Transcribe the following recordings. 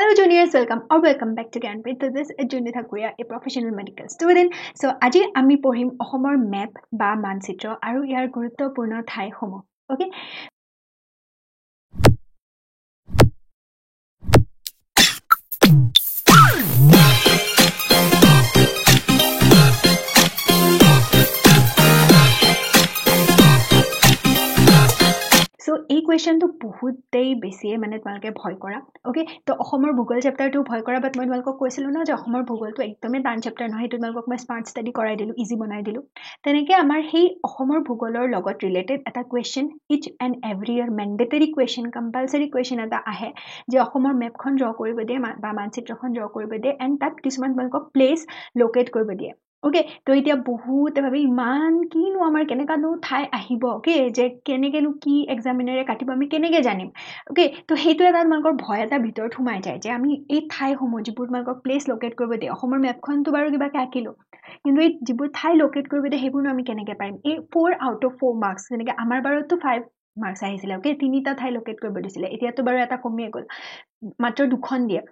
Hello juniors, welcome back to Gyanpit. So this is Junita Kuya, a professional medical student. So আজি আমি পঢ়িম অসমৰ map বা মানচিত্ৰ আৰু ইয়াৰ গুৰুত্বপূৰ্ণ ঠাইসমূহ. Okay? So এই কোৱেশ্চনটো বহুতেই বেছিয়ে মানে তোমালোকে ভয় কৰা ওকে তো অসমৰ ভূগোল চেপ্টাৰটো ভয় কৰা বাট মই তোমালোকক কৈছিলো না যে অসমৰ ভূগোলটো একদমেই টান চেপ্টাৰ নহয় সেইটো তোমালোকক মই স্মাৰ্ট ষ্টাডি কৰাই দিলো ইজি বনাই দিলো তেনেকে আমাৰ সেই অসমৰ ভূগোলৰ লগত ৰিলেটেড এটা question is and every year mandatory question compulsory question এটা আহে যে অসমৰ মেপখন ড্ৰ কৰিব দিয়ে বা মানচিত্ৰখন ড্ৰ কৰিব দিয়ে এণ্ড তাত কিছুমান তোমালোকক প্লেচ লোকেট কৰিব দিয়ে ওকে তো এতিয়া বহুতে ভাবে ইমান কিনো আমাৰ কেনেকানো ঠাই আহিব ওকে যে কেনেকেনো কি এক্সামিনাৰে কাটিব আমি কেনেকে জানিম ওকে তো সেইটো এটা তোমালোকৰ ভয় এটা ভিতৰত সোমাই যায় যে আমি এই ঠাইসমূহ যিবোৰ তোমালোকক প্লেচ লোকেট কৰিব দিয়ে অসমৰ মেপখনটো বাৰু কিবাকে আঁকিলো কিন্তু এই যিবোৰ ঠাই লোকেট কৰিব দিয়ে সেইবোৰনো আমি কেনেকে পাৰিম এই 4 আউট অফ 4 মাৰ্কছ যেনেকে আমাৰ বাৰতো 5 মাৰ্কছ আহিছিলে ওকে তিনিটা ঠাই লোকেট কৰিব দিছিলে এতিয়াতো বাৰু এটা কমিয়ে গ'ল মাত্ৰ দুখন দিয়ে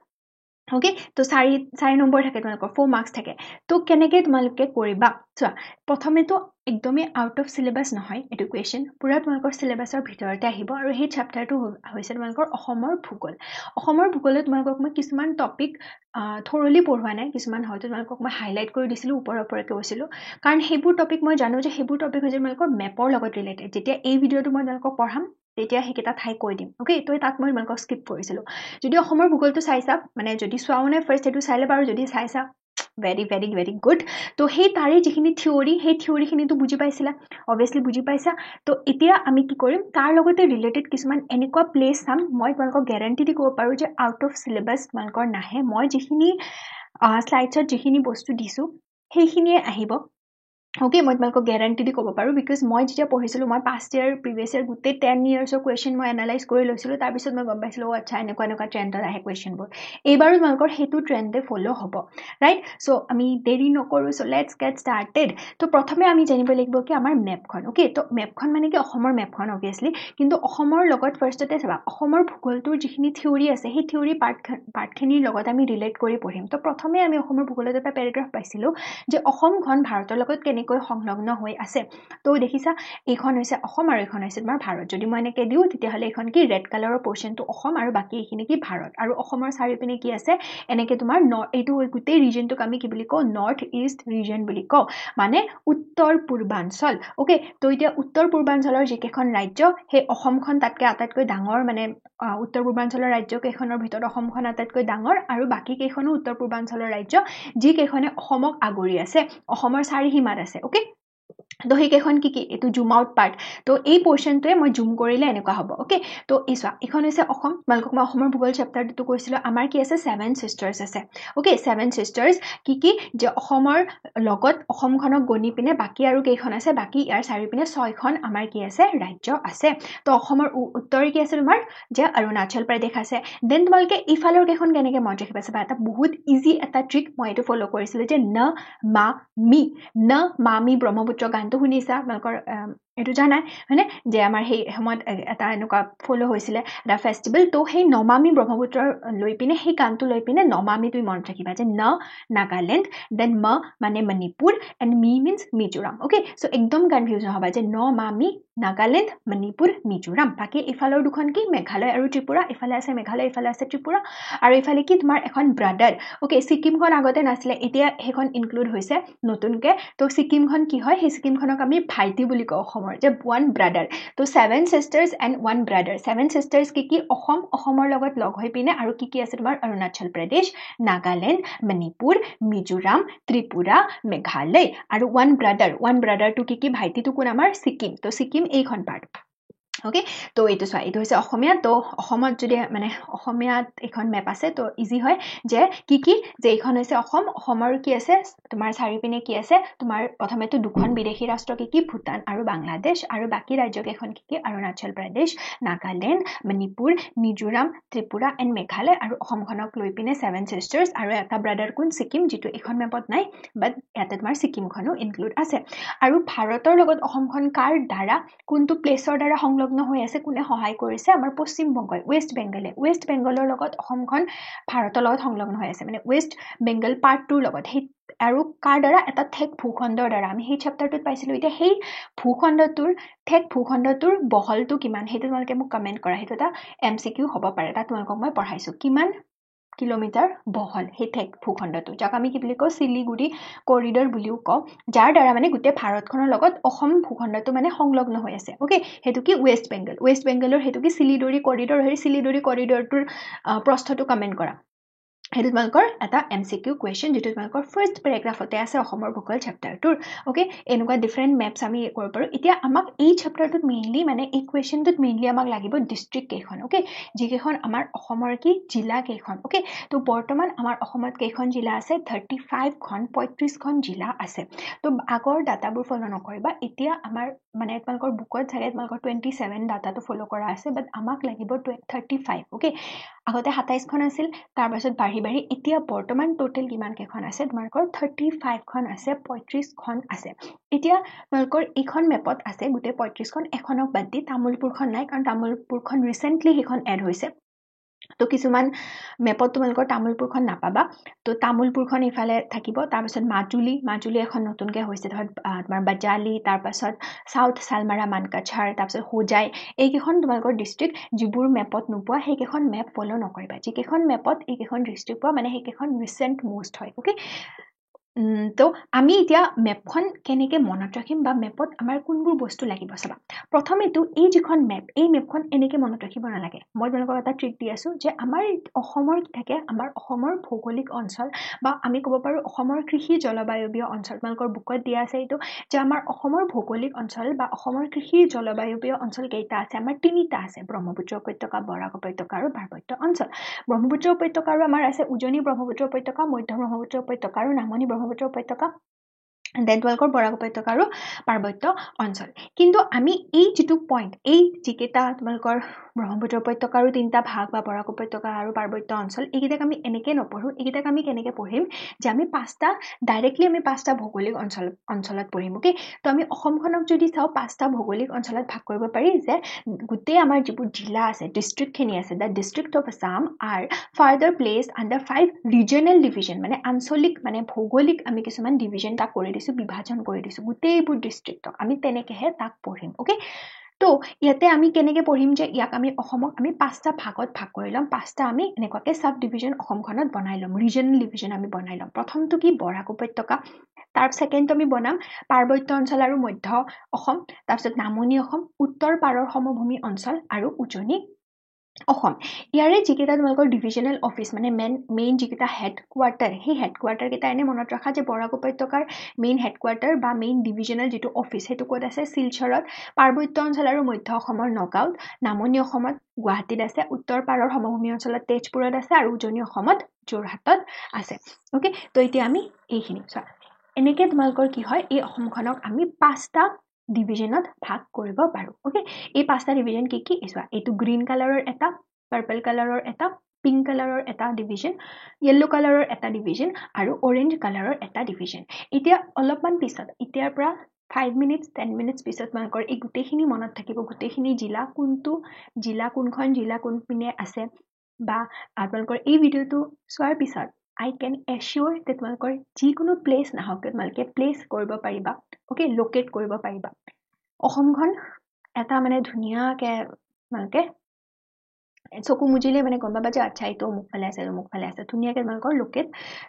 ওকে তো 4 নম্বৰ থাকে তোমালোকৰ 4 মাৰ্কছ থাকে তো কেনেকে তোমালোকে কৰিবা চোৱা প্ৰথমেতো একদমেই আউট অফ সিলেবাস নহয় এটো কোৱেশ্চন পুৰা তোমালোকৰ সিলেবাসৰ ভিতৰতে আহিব আৰু সেই চেপ্টাৰটো হৈছে তোমালোকৰ অসমৰ ভূগোল তোমালোকক মই কিছুমান টপিক থৰলি পঢ়োৱা নাই কিছুমান হয়তো তোমালোকক মই হাইলাইট কৰি দিছিলো ওপৰকে কৈছিলো কাৰণ সেইবোৰ টপিক মই জানো যে সেইবোৰ টপিক হৈছে তোমালোকৰ মেপৰ লগত ৰিলেটেড যেতিয়া এই ভিডিঅটো মই তোমালোকক পঢ়াম তেতিয়া হেকেটা ঠাই কৈ দিম ওকে তো তাত মই তোমালোকক স্কিপ কৰিছিলো যদি অসমৰ ভূগোলটো চাইছা মানে যদি চোৱাও নাই ফাৰ্স্ট এটো চাইলে বাৰু যদি চাইছা very good তো সেই তাৰে যিখিনি থিওৰি সেই থিওৰিখিনিটো বুজি পাইছিলা obviously বুজি পাইছা তো এতিয়া আমি কি কৰিম তাৰ লগতে ৰিলেটেড কিছুমান এনেকুৱা প্লেস চাম মই তোমালোকক গ্যাৰান্টি দি ক'ব পাৰো যে আউট অফ সিলেবাস তোমালোকৰ নাহে মই যিখিনি স্লাইডছত যিখিনি বস্তু দিছো সেইখিনিয়ে আহিব ওকে মই তোমালোকক গ্যাৰান্টি দি ক'ব পাৰো বিকজ মই যেতিয়া পঢ়িছিলো মই পাষ্ট ইয়াৰ প্ৰিভিয়াছ ইয়াৰ গোটে 10 ইয়াৰ্ছৰ কোৱেশ্চন মই এনালাইজ কৰি লৈছিলো তাৰ পিছত মই গম পাইছিলো আচ্ছা এনেকুৱা ট্ৰেন্ডত আহে কোৱেশ্চনবোৰ এইবাৰো তোমালোকৰ হেতু ট্ৰেন্ডে ফলো হ'ব ৰাইট সো আমি দেৰি নকৰো সো লেটস গেট স্টাৰ্টেড তো প্ৰথমে আমি জানিব লাগিব কি আমাৰ মেপখন ওকে তো মেপখন মানে কি অসমৰ মেপখন obviously কিন্তু অসমৰ লগত ফাৰ্ষ্টতে চাবা অসমৰ ভূগোলটোৰ যিখিনি থিওৰি আছে সেই থিওৰি পাৰ্টখিনিৰ লগত আমি ৰিলেট কৰি পঢ়িম তো প্ৰথমে আমি অসমৰ ভূগোলত এটা পেৰাগ্ৰাফ পাইছিলো যে অসমখন ভাৰতৰ লগত কেনেকৈ সংলগ্ন হৈ আছে তো দেখিছা এইখন হৈছে অসম আৰু এইখন হৈছে তোমাৰ ভাৰত যদি মই এনেকৈ দিও তেতিয়া হলে এইখন কি ৰেড কালাৰৰ পোৰ্শনটো অসম আৰু বাকি এইখিনি কি ভাৰত আৰু অসমৰ চাৰিপিনে কি আছে এনেকৈ তোমাৰ এইটো গোটেই ৰিজনটোক আমি কি বুলি কও নৰ্থ ইষ্ট ৰিজন বুলি কও মানে উত্তৰ পূৰ্বাঞ্চল ওকে তো এতিয়া উত্তৰ পূৰ্বাঞ্চলৰ যিকেখন ৰাজ্য সেই অসমখন তাতকৈ আটাইতকৈ ডাঙৰ মানে উত্তৰ পূৰ্বাঞ্চলৰ ৰাজ্য কেইখনৰ ভিতৰত অসমখন আটাইতকৈ ডাঙৰ আৰু বাকি কেইখনো উত্তৰ পূৰ্বাঞ্চলৰ ৰাজ্য যি কেইখনে অসমক আগৰি আছে অসমৰ চাৰি সীমাত আছে ওকে তো সেইকেইখন কি এটো জুম আউট পাৰ্ট তো এই পোৰ্শনটোৱে মই জুম কৰিলে এনেকুৱা হ'ব ওকে তো ইসা এখন হৈছে অসম মালকক মই অসমৰ ভূগোল চেপ্টাৰটো কৈছিলো আমাৰ কি আছে 7 সিস্টাৰ্স আছে ওকে 7 সিস্টাৰ্স কি যে অসমৰ লগত অসমখনক গনি পিনে বাকি আৰু কেইখন আছে বাকি ইয়াৰ চাৰি পিনে 6খন আমাৰ কি আছে ৰাজ্য আছে তো অসমৰ উত্তৰে কি আছে তোমাৰ যে অৰুণাচল প্ৰদেশ আছে দেন তোমালকে ইফালৰ কেইখন কেনেকে মনত ৰাখিবা চাবা এটা বহুত ইজি এটা ট্ৰিক মই এটো ফলো কৰিছিলো যে ন মা মি ব্ৰহ্মপুত্ৰ গানটো শুনিছা আপোনালোকৰ এটো জানাই হয়নে যে আমাৰ সেই সময়ত এটা এনেকুৱা ফলো হৈছিলে এটা ফেষ্টিভেল তো সেই নমামি ব্ৰহ্মপুত্ৰ লৈ পিনে সেই গানটো লৈ পিনে নমামি তুমি মনত ৰাখিবা যে নাগালেণ্ড দেন মানে Manipur and me means Mizoram okay so একদম কনফিউজ নহবা যে নমামি নাগালেণ্ড মণিপুৰ মিজোৰাম বাকি ইফালৰ দুখন কি মেঘালয় আৰু ত্ৰিপুৰা ইফালে আছে মেঘালয় ইফালে আছে ত্ৰিপুৰা আৰু ইফালে কি তোমাৰ এখন ব্ৰাদাৰ ওকে সিকিমখন আগতে নাছিলে এতিয়া হেখন ইনক্লুড হৈছে নতুনকে তো সিকিমখন কি হয় সেই সিকিমখনক আমি ভাইটি বুলি কওঁ অসমৰ যে ওয়ান ব্ৰাদাৰ তো 7 সিস্টাৰ্স এণ্ড ওয়ান ব্ৰাদাৰ 7 সিস্টাৰ্স কি অসমৰ লগত লগ হৈ পিনে আৰু কি আছে তোমাৰ অৰুণাচল প্ৰদেশ নাগালেণ্ড মণিপুৰ মিজোৰাম ত্ৰিপুৰা মেঘালয় আৰু ওয়ান ব্ৰাদাৰটো কি ভাইটিটো কোন আমাৰ সিকিম তো সিকিম এইখন পাৰ্ট ওকে তো এইটো চোৱা এইটো হৈছে অসমীয়া তো অসমত যদি মানে অসমীয়াত এখন মেপ আছে তো ইজি হয় যে কি যে এইখন হৈছে অসমৰ কি আছে তোমাৰ চাৰিপিনে কি আছে তোমাৰ প্ৰথমেটো দুখন বিদেশী ৰাষ্ট্ৰ কি ভূটান আৰু বাংলাদেশ আৰু বাকি ৰাজ্য কেইখন কি অৰুণাচল প্ৰদেশ নাগালেণ্ড মণিপুৰ মিজোৰাম ত্ৰিপুৰা এণ্ড মেঘালয় আৰু অসমখনক লৈ পিনে 7 সিস্টাৰ্স আৰু এটা ব্ৰাদাৰ কোন সিকিম যেটো এখন মেপত নাই বাট ইয়াতে তোমাৰ সিকিমখনো ইনক্লুড আছে আৰু ভাৰতৰ লগত অসমখন কাৰ দ্বাৰা কোনটো প্লেছৰ দ্বাৰা সংলগ্ন সংলগ্ন হৈ আছে কোনে সহায় কৰিছে আমাৰ পশ্চিম বংগই ৱেষ্ট বেংগলৰ লগত অসমখন ভাৰতৰ লগত সংলগ্ন হৈ আছে মানে ৱেষ্ট বেংগল পাৰ্ট 2 লগত সেই আৰু কাৰ দ্বাৰা এটা ঠেক ভূখণ্ডৰ দ্বাৰা আমি সেই চেপ্টাৰটোত পাইছিলো এতিয়া সেই ভূখণ্ডটোৰ বহলটো কিমান সেইটো তোমালোকে মোক কমেন্ট কৰা সেইটো এটা এমসিকিউ হ'ব পাৰে তাত তোমালোকক মই পঢ়াইছো কিমান কিলোমিটাৰ বহল সেই ঠেক ভূখণ্ডটো যাক আমি কি বুলি কওঁ শিলিগুৰি কৰিডৰ বুলিও কওঁ যাৰ দ্বাৰা মানে গোটেই ভাৰতখনৰ লগত অসম ভূখণ্ডটো মানে সংলগ্ন হৈ আছে ওকে হেতু কি ৱেষ্ট বেংগলৰ হেতু কি শিলিগুৰি কৰিডৰ হেৰি শিলিগুৰি কৰিডৰটোৰ প্ৰস্থটো কমেন্ট কৰা হেতু তোমালোকৰ এটা এমসিকিউ কোৱেশ্চন যেটো তোমালোকৰ ফাৰ্স্ট পেৰাগ্ৰাফতে আছে অসমৰ ভূগোল চেপ্টাৰটোৰ ওকে এনেকুৱা ডিফাৰেন্ট মেপছ আমি কৰিব পাৰো এতিয়া আমাক এই চেপ্টাৰটোত মেইনলি মানে এই কোৱেশ্চনটোত মেইনলি আমাক লাগিব ডিস্ট্ৰিক্ট কেইখন ওকে যিকেইখন আমাৰ অসমৰ কি জিলা কেইখন ওকে তো বৰ্তমান আমাৰ অসমত কেইখন জিলা আছে 35 খন 35 খন জিলা আছে তো আগৰ ডাটাবোৰ ফলো নকৰিবা এতিয়া আমাৰ মানে তোমালোকৰ বুকত থাকে তোমালোকৰ 27 ডাটাটো ফলো কৰা আছে বাট আমাক লাগিব 35 ওকে আগতে 27 খন আছিল তাৰ পাছত বাঢ়ি এতিয়া বৰ্তমান টোটাল কিমান কেইখন আছে তোমালোকৰ 35 খন আছে 35 খন আছে এতিয়া তোমালোকৰ এইখন মেপত আছে গুটে 35 খন এখনক বাদ দি তামুলপুৰখন নাই কাৰণ তামুলপুৰখন ৰিসেন্টলি হেখন এড হৈছে তো কিছুমান মেপত তোমালোকৰ তামুলপুৰখন নাপাবা তো তামুলপুৰখন ইফালে থাকিব তাৰ পাছত মাজুলী এখন নতুনকৈ হৈছে তোমাৰ বাজালি তাৰ পাছত সাউথ সালমাৰা মানকাছাৰ তাৰ পাছত হোজাই এইকেইখন তোমালোকৰ ডিস্ট্ৰিক্ট যিবোৰ মেপত নোপোৱা সেইকেইখন মেপ ফলো নকৰিবা যিকেইখন মেপত এইকেইখন ডিস্ট্ৰিক্ট পোৱা মানে সেইকেইখন ৰিসেন্ট মোষ্ট হয় ওকে তো আমি এতিয়া মেপখন কেনেকৈ মনত ৰাখিম বা মেপত আমাৰ কোনবোৰ বস্তু লাগিব চাবা প্ৰথমেতো এই যিখন মেপ এই মেপখন এনেকৈ মনত ৰাখিব নালাগে মই তোমালোকক এটা ট্ৰিক দি আছো যে আমাৰ অসমৰ কি থাকে আমাৰ অসমৰ ভৌগোলিক অঞ্চল বা আমি ক'ব পাৰো অসমৰ কৃষি জলবায়ুবীয় অঞ্চল তোমালোকৰ বুকত দিয়া আছে এইটো যে আমাৰ অসমৰ ভৌগোলিক অঞ্চল বা অসমৰ কৃষি জলবায়ুবীয় অঞ্চল কেইটা আছে আমাৰ তিনিটা আছে ব্ৰহ্মপুত্ৰ উপত্যকা বৰাক উপত্যকা আৰু পাৰ্বত্য অঞ্চল ব্ৰহ্মপুত্ৰ উপত্যকা আৰু আমাৰ আছে উজনি ব্ৰহ্মপুত্ৰ উপত্যকা মধ্য ব্ৰহ্মপুত্ৰ উপত্যকা আৰু নামনি ব্ৰহ্মপুত্ৰ উপত্যকা দেন তোমালোকৰ বৰাক উপত্যকা আৰু পাৰ্বত্য অঞ্চল কিন্তু আমি এই যেটো পইণ্ট এই যিকেইটা তোমালোকৰ ব্ৰহ্মপুত্ৰ উপত্যকা আৰু তিনিটা ভাগ বা বৰাক উপত্যকা আৰু পাৰ্বত্য অঞ্চল এইকেইটাক আমি এনেকৈ নপঢ়ো এইকেইটাক আমি কেনেকৈ পঢ়িম যে আমি ডাইৰেক্টলি আমি পাঁচটা ভৌগোলিক অঞ্চলত পঢ়িম ওকে তো আমি অসমখনক যদি চাও পাঁচটা ভৌগোলিক অঞ্চলত ভাগ কৰিব পাৰি যে গোটেই আমাৰ যিবোৰ জিলা আছে ডিস্ট্ৰিক্টখিনি আছে the district of Assam R further place under 5 regional division মানে আঞ্চলিক মানে ভৌগোলিক আমি কিছুমান ডিভিজন তাক কৰি দিছো বিভাজন কৰি দিছো গোটেইবোৰ ডিস্ট্ৰিক্টক আমি তেনেকেহে তাক পঢ়িম ওকে তো ইয়াতে আমি কেনেকৈ পঢ়িম যে ইয়াক আমি অসমক আমি পাঁচটা ভাগত ভাগ কৰি ল'ম পাঁচটা আমি এনেকুৱাকৈ সাব ডিভিজন অসমখনত বনাই ল'ম ৰিজনেল ডিভিজন আমি বনাই ল'ম প্ৰথমটো কি বৰাক উপত্যকা তাৰ সেকেন্ড আমি বনাম পাৰ্বত্য অঞ্চল আৰু মধ্য অসম তাৰপিছত নামনি অসম উত্তৰ পাৰৰ সমভূমি অঞ্চল আৰু উজনি অসম ইয়াৰে যিকেইটা তোমালোকৰ ডিভিজনেল অফিচ মানে মেইন যিকেইটা হেডকোৱাৰ্টাৰ সেই হেডকোৱাৰ্টাৰ কেইটা এনে মনত ৰাখা যে বৰাক উপত্যকাৰ মেইন হেডকোৱাৰ্টাৰ বা মেইন ডিভিজনেল যিটো অফিচ সেইটো ক'ত আছে শিলচৰত পাৰ্বত্য অঞ্চল আৰু মধ্য অসমৰ নগাঁৱত নামনি অসমত গুৱাহাটীত আছে উত্তৰ পাৰৰ সমভূমি অঞ্চলত তেজপুৰত আছে আৰু উজনি অসমত যোৰহাটত আছে ওকে তো এতিয়া আমি এইখিনি চোৱা এনেকৈ তোমালোকৰ কি হয় এই অসমখনক আমি পাঁচটা ডিভিজনত ভাগ কৰিব পাৰো ওকে এই পাঁচটা ডিভিজন কি চোৱা এইটো গ্ৰীন কালাৰৰ এটা পাৰ্পল কালাৰৰ এটা পিংক কালাৰৰ এটা ডিভিজন ইয়েলো কালাৰৰ এটা ডিভিজন আৰু অৰেঞ্জ কালাৰৰ এটা ডিভিজন এতিয়া অলপমান পিছত এতিয়াৰ পৰা 5 মিনিটস 10 মিনিটস পিছত তোমালোকৰ এই গোটেইখিনি মনত থাকিব গোটেইখিনি জিলা কোনখন জিলা কোন পিনে আছে বা আপোনালোকৰ এই ভিডিওটো চোৱাৰ পিছত I can assure that তোমালোকৰ যিকোনো প্লেস নাহক তোমালোকে প্লেস কৰিব পাৰিবা ওকে লোকেট কৰিব পাৰিবা অসমখন এটা মানে ধুনীয়াকে তোমালোকে চকু মুজিলে মানে গম পাবা যে আচ্ছা এইটো মুখফালে আছে ধুনীয়াকে তোমালোকৰ লোকেট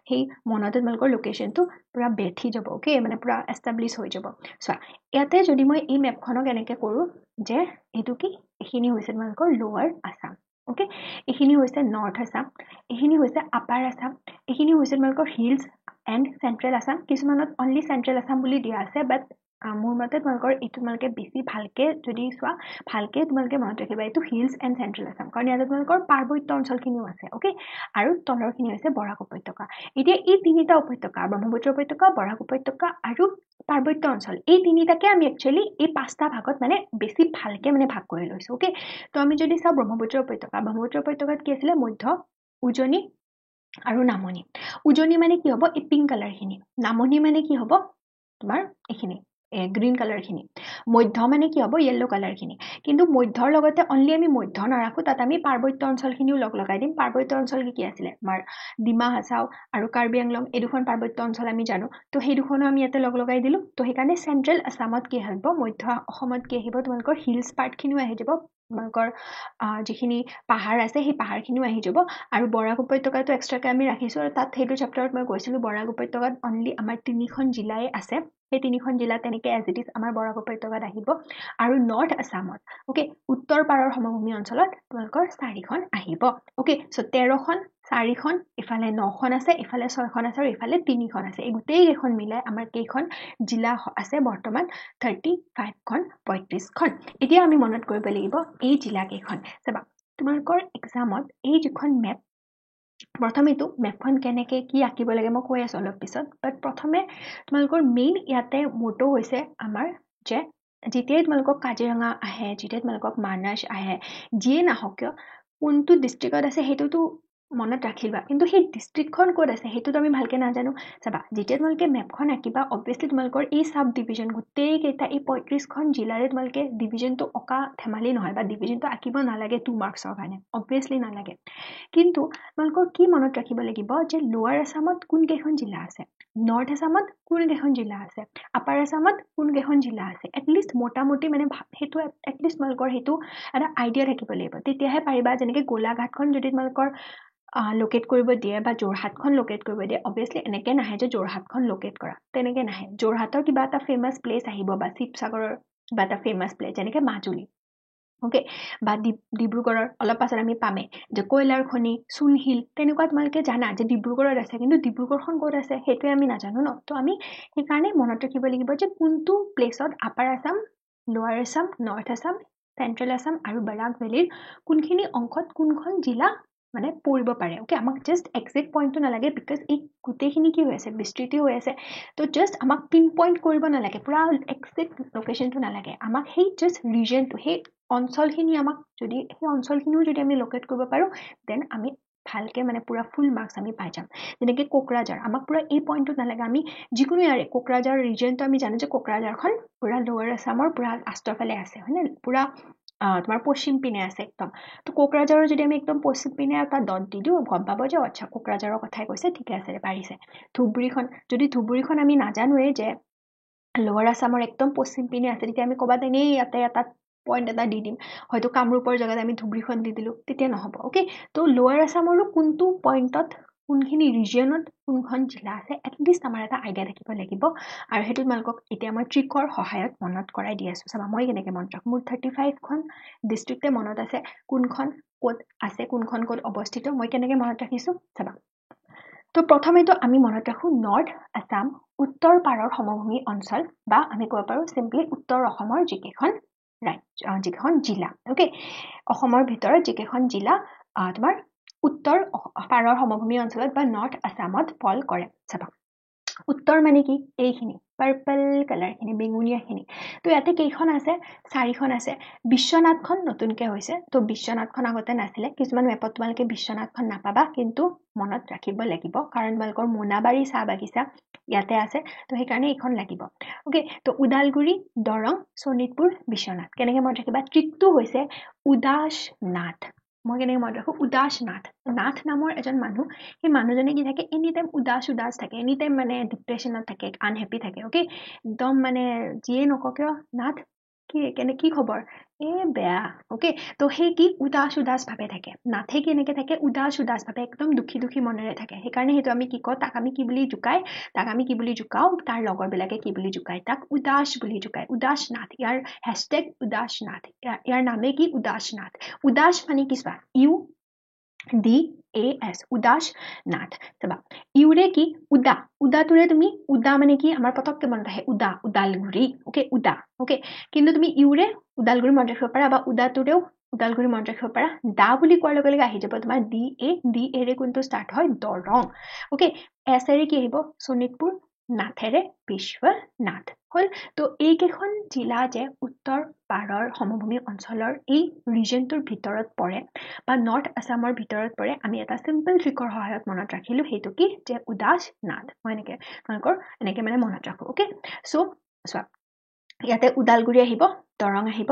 সেই মনতে তোমালোকৰ লোকেশনটো পুৰা বেঠি যাব ওকে মানে পুৰা এস্টাবলিশ হৈ যাব চোৱা ইয়াতে যদি মই এই মেপখনক এনেকে কৰো যে এইটো কি এখিনি হৈছে তোমালোকৰ লোৱাৰ আসাম ওকে এখিনি হৈছে নৰ্থ আসাম এখিনি হৈছে আপাৰ আসাম এখিনি হৈছে তোমালোকৰ হিলছ এণ্ড চেন্ট্ৰেল আসাম কিছুমানত অনলি চেন্ট্ৰেল আসাম বুলি দিয়া আছে বাট মোৰ মতে তোমালোকৰ এইটো তোমালোকে বেছি ভালকে যদি চোৱা ভালকে তোমালোকে মনত ৰাখিবা এইটো হিলছ এণ্ড চেন্ট্ৰেল আসাম কাৰণ ইয়াতে তোমালোকৰ পাৰ্বত্য অঞ্চলখিনিও আছে ওকে আৰু তলৰখিনি হৈছে বৰাক উপত্যকা এতিয়া এই তিনিটা উপত্যকা ব্ৰহ্মপুত্ৰ উপত্যকা বৰাক উপত্যকা আৰু পাৰ্বত্য অঞ্চল এই তিনিটাকে আমি একচুয়ালি এই পাঁচটা ভাগত মানে বেছি ভালকে মানে ভাগ কৰি লৈছো ওকে তো আমি যদি চাও ব্ৰহ্মপুত্ৰ উপত্যকাত কি আছিল মধ্য উজনি আৰু নামনি উজনি মানে কি হ'ব এই পিংক কালাৰখিনি নামনি মানে কি হ'ব তোমাৰ এখিনি গ্ৰীণ কালাৰখিনি মধ্য মানে কি হ'ব য়েল্লো কালাৰখিনি কিন্তু মধ্যৰ লগতে অনলি আমি মধ্য নাৰাখোঁ তাত আমি পাৰ্বত্য অঞ্চলখিনিও লগাই দিম পাৰ্বত্য অঞ্চল কি আছিলে আমাৰ ডিমা হাছাও আৰু কাৰ্বি আংলং এই দুখন পাৰ্বত্য অঞ্চল আমি জানো তো সেই দুখনো আমি ইয়াতে লগাই দিলোঁ তো সেইকাৰণে চেণ্ট্ৰেল আছামত কি আহিব মধ্য অসমত কি আহিব তোমালোকৰ হিলছ পাৰ্টখিনিও আহি যাব তোমালোকৰ যিখিনি পাহাৰ আছে সেই পাহাৰখিনিও আহি যাব আৰু বৰাক উপত্যকাটো এক্সট্ৰাকৈ আমি ৰাখিছোঁ আৰু তাত সেইটো চেপ্টাৰত মই কৈছিলোঁ বৰাক উপত্যকাত অনলি আমাৰ 3খন জিলাই আছে সেই 3খন জিলা তেনেকৈ এজ ইট ইজ আমাৰ বৰাক উপত্যকাত আহিব আৰু নৰ্থ আছামত ওকে উত্তৰ পাৰৰ সমভূমি অঞ্চলত তোমালোকৰ 4খন আহিব ওকে চ' 13খন 4খন ইফালে 9খন আছে ইফালে 6খন আছে আৰু ইফালে 3খন আছে এই গোটেইকেইখন মিলাই আমাৰ কেইখন জিলা আছে বৰ্তমান 35খন 35খন এতিয়া আমি মনত কৰিব লাগিব এই জিলাকেইখন চাবা তোমালোকৰ এক্সামত এই যিখন মেপ প্ৰথমেতো মেপখন কেনেকৈ কি আঁকিব লাগে মই কৈ আছোঁ অলপ পিছত বাট প্ৰথমে তোমালোকৰ মেইন ইয়াতে মোটো হৈছে আমাৰ যে যেতিয়াই তোমালোকক কাজিৰঙা আহে যেতিয়াই তোমালোকক মানাস আহে যিয়ে নাহক কিয় কোনটো ডিষ্ট্ৰিক্টত আছে সেইটোতো মনত ৰাখিবা কিন্তু সেই ডিষ্ট্ৰিক্টখন ক'ত আছে সেইটোতো আমি ভালকৈ নাজানো চাবা যেতিয়া তোমালোকে মেপখন আঁকিবা অবভিয়াছলি তোমালোকৰ এই চাব ডিভিজন গোটেইকেইটা এই 35খন জিলাৰে তোমালোকে ডিভিজনটো অঁকা ধেমালি নহয় বা ডিভিজনটো আঁকিব নালাগে 2 মাৰ্কছৰ কাৰণে অবভিয়াছলি নালাগে কিন্তু তোমালোকৰ কি মনত ৰাখিব লাগিব যে লোৱাৰ আছামত কোনকেইখন জিলা আছে নৰ্থ আছামত কোনকেইখন জিলা আছে আপাৰ আছামত কোনকেইখন জিলা আছে এটলিষ্ট মোটামুটি মানে সেইটো এটলিষ্ট তোমালোকৰ সেইটো এটা আইডিয়া থাকিব লাগিব তেতিয়াহে পাৰিবা যেনেকৈ গোলাঘাটখন যদি তোমালোকৰ লোকেট কৰিব দিয়ে বা যোৰহাটখন লোকেট কৰিব দিয়ে অবভিয়াছলি এনেকৈ নাহে যে যোৰহাটখন লোকেট কৰা তেনেকৈ নাহে যোৰহাটৰ কিবা এটা ফেমাছ প্লেচ আহিব বা শিৱসাগৰৰ কিবা এটা ফেমাছ প্লেচ যেনেকৈ মাজুলী ওকে বা ডিব্ৰুগড়ৰ অলপ পাছত আমি পামেই যে কয়লাৰ খনি চুনশিল তেনেকুৱা তোমালোকে জানা যে ডিব্ৰুগড়ত আছে কিন্তু ডিব্ৰুগড়খন ক'ত আছে সেইটোৱে আমি নাজানো ন তো আমি সেইকাৰণে মনত ৰাখিব লাগিব যে কোনটো প্লেচত আপাৰ আছাম লোৱাৰ আছাম নৰ্থ আছাম চেণ্ট্ৰেল আছাম আৰু বৰাক ভেলীৰ কোনখিনি অংশত কোনখন জিলা মানে পৰিব পাৰে ওকে আমাক জাষ্ট এক্সেক্ট পইণ্টটো নালাগে বিকজ এই গোটেইখিনি কি হৈ আছে বিস্তৃতি হৈ আছে তো জাষ্ট আমাক পিন পইণ্ট কৰিব নালাগে পুৰা এক্সেক্ট লোকেশ্যনটো নালাগে আমাক সেই জাষ্ট ৰিজনটো সেই অঞ্চলখিনি আমাক যদি সেই অঞ্চলখিনিও যদি আমি লোকেট কৰিব পাৰোঁ দেন আমি ভালকৈ মানে পুৰা ফুল মাৰ্কছ আমি পাই যাম যেনেকৈ কোকৰাঝাৰ আমাক পুৰা এই পইণ্টটো নালাগে আমি যিকোনো ইয়াৰে কোকৰাঝাৰ ৰিজনটো আমি জানো যে কোকৰাঝাৰখন পুৰা লোৱাৰ আছামৰ পুৰা লাষ্টৰ ফালে আছে হয়নে পুৰা তোমাৰ পশ্চিম পিনে আছে একদম তো কোকৰাঝাৰৰ যদি আমি একদম পশ্চিম পিনে এটা ডট দি দিওঁ গম পাব যে আচ্ছা কোকৰাঝাৰৰ কথাই কৈছে ঠিকে আছে পাৰিছে ধুবুৰীখন যদি ধুবুৰীখন আমি নাজানোৱেই যে লোৱাৰ আছামৰ একদম পশ্চিম পিনে আছে তেতিয়া আমি ক'ৰবাত এনেই ইয়াতে এটা পইণ্ট এটা দি দিম হয়তো কামৰূপৰ জেগাত আমি ধুবুৰীখন দি দিলোঁ তেতিয়া নহ'ব ওকে তো লোৱাৰ আছামৰো কোনটো পইণ্টত কোনখিনি ৰিজিয়নত কোনখন জিলা আছে এটলিষ্ট আমাৰ এটা আইডিয়া থাকিব লাগিব আৰু সেইটো তোমালোকক এতিয়া মই ট্ৰিকৰ সহায়ত মনত কৰাই দি আছোঁ চাবা মই কেনেকৈ মনত ৰাখোঁ মোৰ 35খন ডিষ্ট্ৰিক্টে মনত আছে কোনখন ক'ত আছে কোনখন ক'ত অৱস্থিত মই কেনেকৈ মনত ৰাখিছোঁ চাবা তো প্ৰথমেতো আমি মনত ৰাখোঁ নৰ্থ আছাম উত্তৰ পাৰৰ সমভূমি অঞ্চল বা আমি ক'ব পাৰোঁ চিম্পলি উত্তৰ অসমৰ যিকেইখন জিলা ওকে অসমৰ ভিতৰত যিকেইখন জিলা তোমাৰ উত্তৰ পাৰৰ সমভূমি অঞ্চলত বা নৰ্থ আছামত ফল কৰে চাবা উত্তৰ মানে কি এইখিনি পাৰ্পল কালাৰখিনি বেঙুনীয়াখিনি তো ইয়াতে কেইখন আছে 4খন আছে বিশ্বনাথখন নতুনকৈ হৈছে তো বিশ্বনাথখন আগতে নাছিলে কিছুমান মেপত তোমালোকে বিশ্বনাথখন নাপাবা কিন্তু মনত ৰাখিব লাগিব কাৰণ তোমালোকৰ মোনাবাৰী চাহ বাগিচা ইয়াতে আছে তো সেইকাৰণে এইখন লাগিব ওকে তো ওদালগুৰি দৰং শোণিতপুৰ বিশ্বনাথ কেনেকৈ মনত ৰাখিবা ট্ৰিকটো হৈছে উদাস নাথ মই কেনেকৈ মনত ৰাখোঁ উদাস নাথ নামৰ এজন মানুহ সেই মানুহজনে কি থাকে এনি টাইম উদাস থাকে এনি টাইম মানে ডিপ্ৰেশ্যনত থাকে আনহেপি থাকে ওকে একদম মানে যিয়ে নকওঁ কিয় নাথ কি খবৰ বেয়া ওকে তো সেই কি উদাস ভাৱে থাকে নাথে কেনেকৈ থাকে উদাস ভাৱে একদম দুখী মনেৰে থাকে সেইকাৰণে সেইটো আমি কি কওঁ তাক আমি কি বুলি জোকাওঁ তাৰ লগৰবিলাকে কি বুলি জোকায় তাক উদাস বুলি জোকায় উদাস নাথ ইয়াৰ হেছটেগ উদাস নাথ ইয়াৰ নামে কি উদাস নাথ উদাস মানে কি চোৱা UDAS উদাস নাথ চাবা ইউৰে কি উদাটোৰে তুমি উদা মানে কি আমাৰ পতককে মনত আহে ওদালগুৰি ওকে ওকে কিন্তু তুমি ইউৰে ওদালগুৰি মনত ৰাখিব পাৰা বা উদাটোৰেও ওদালগুৰি মনত ৰাখিব পাৰা দা বুলি কোৱাৰ লগে লগে আহি যাব তোমাৰ DA কোনটো ষ্টাৰ্ট হয় দৰং ওকে এছেৰে কি আহিব শোণিতপুৰ নাথেৰে বিশ্বনাথ হ'ল তো এইকেইখন জিলা যে উত্তৰ পাৰৰ সমভূমি অঞ্চলৰ এই ৰিজনটোৰ ভিতৰত পৰে বা নৰ্থ আছামৰ ভিতৰত পৰে আমি এটা চিম্পল ট্ৰিকৰ সহায়ত মনত ৰাখিলোঁ সেইটো কি যে উদাস নাথ মই তোমালোকৰ এনেকৈ মানে মনত ৰাখোঁ ওকে চ' চোৱা ইয়াতে উদালগুৰি আহিব দৰং আহিব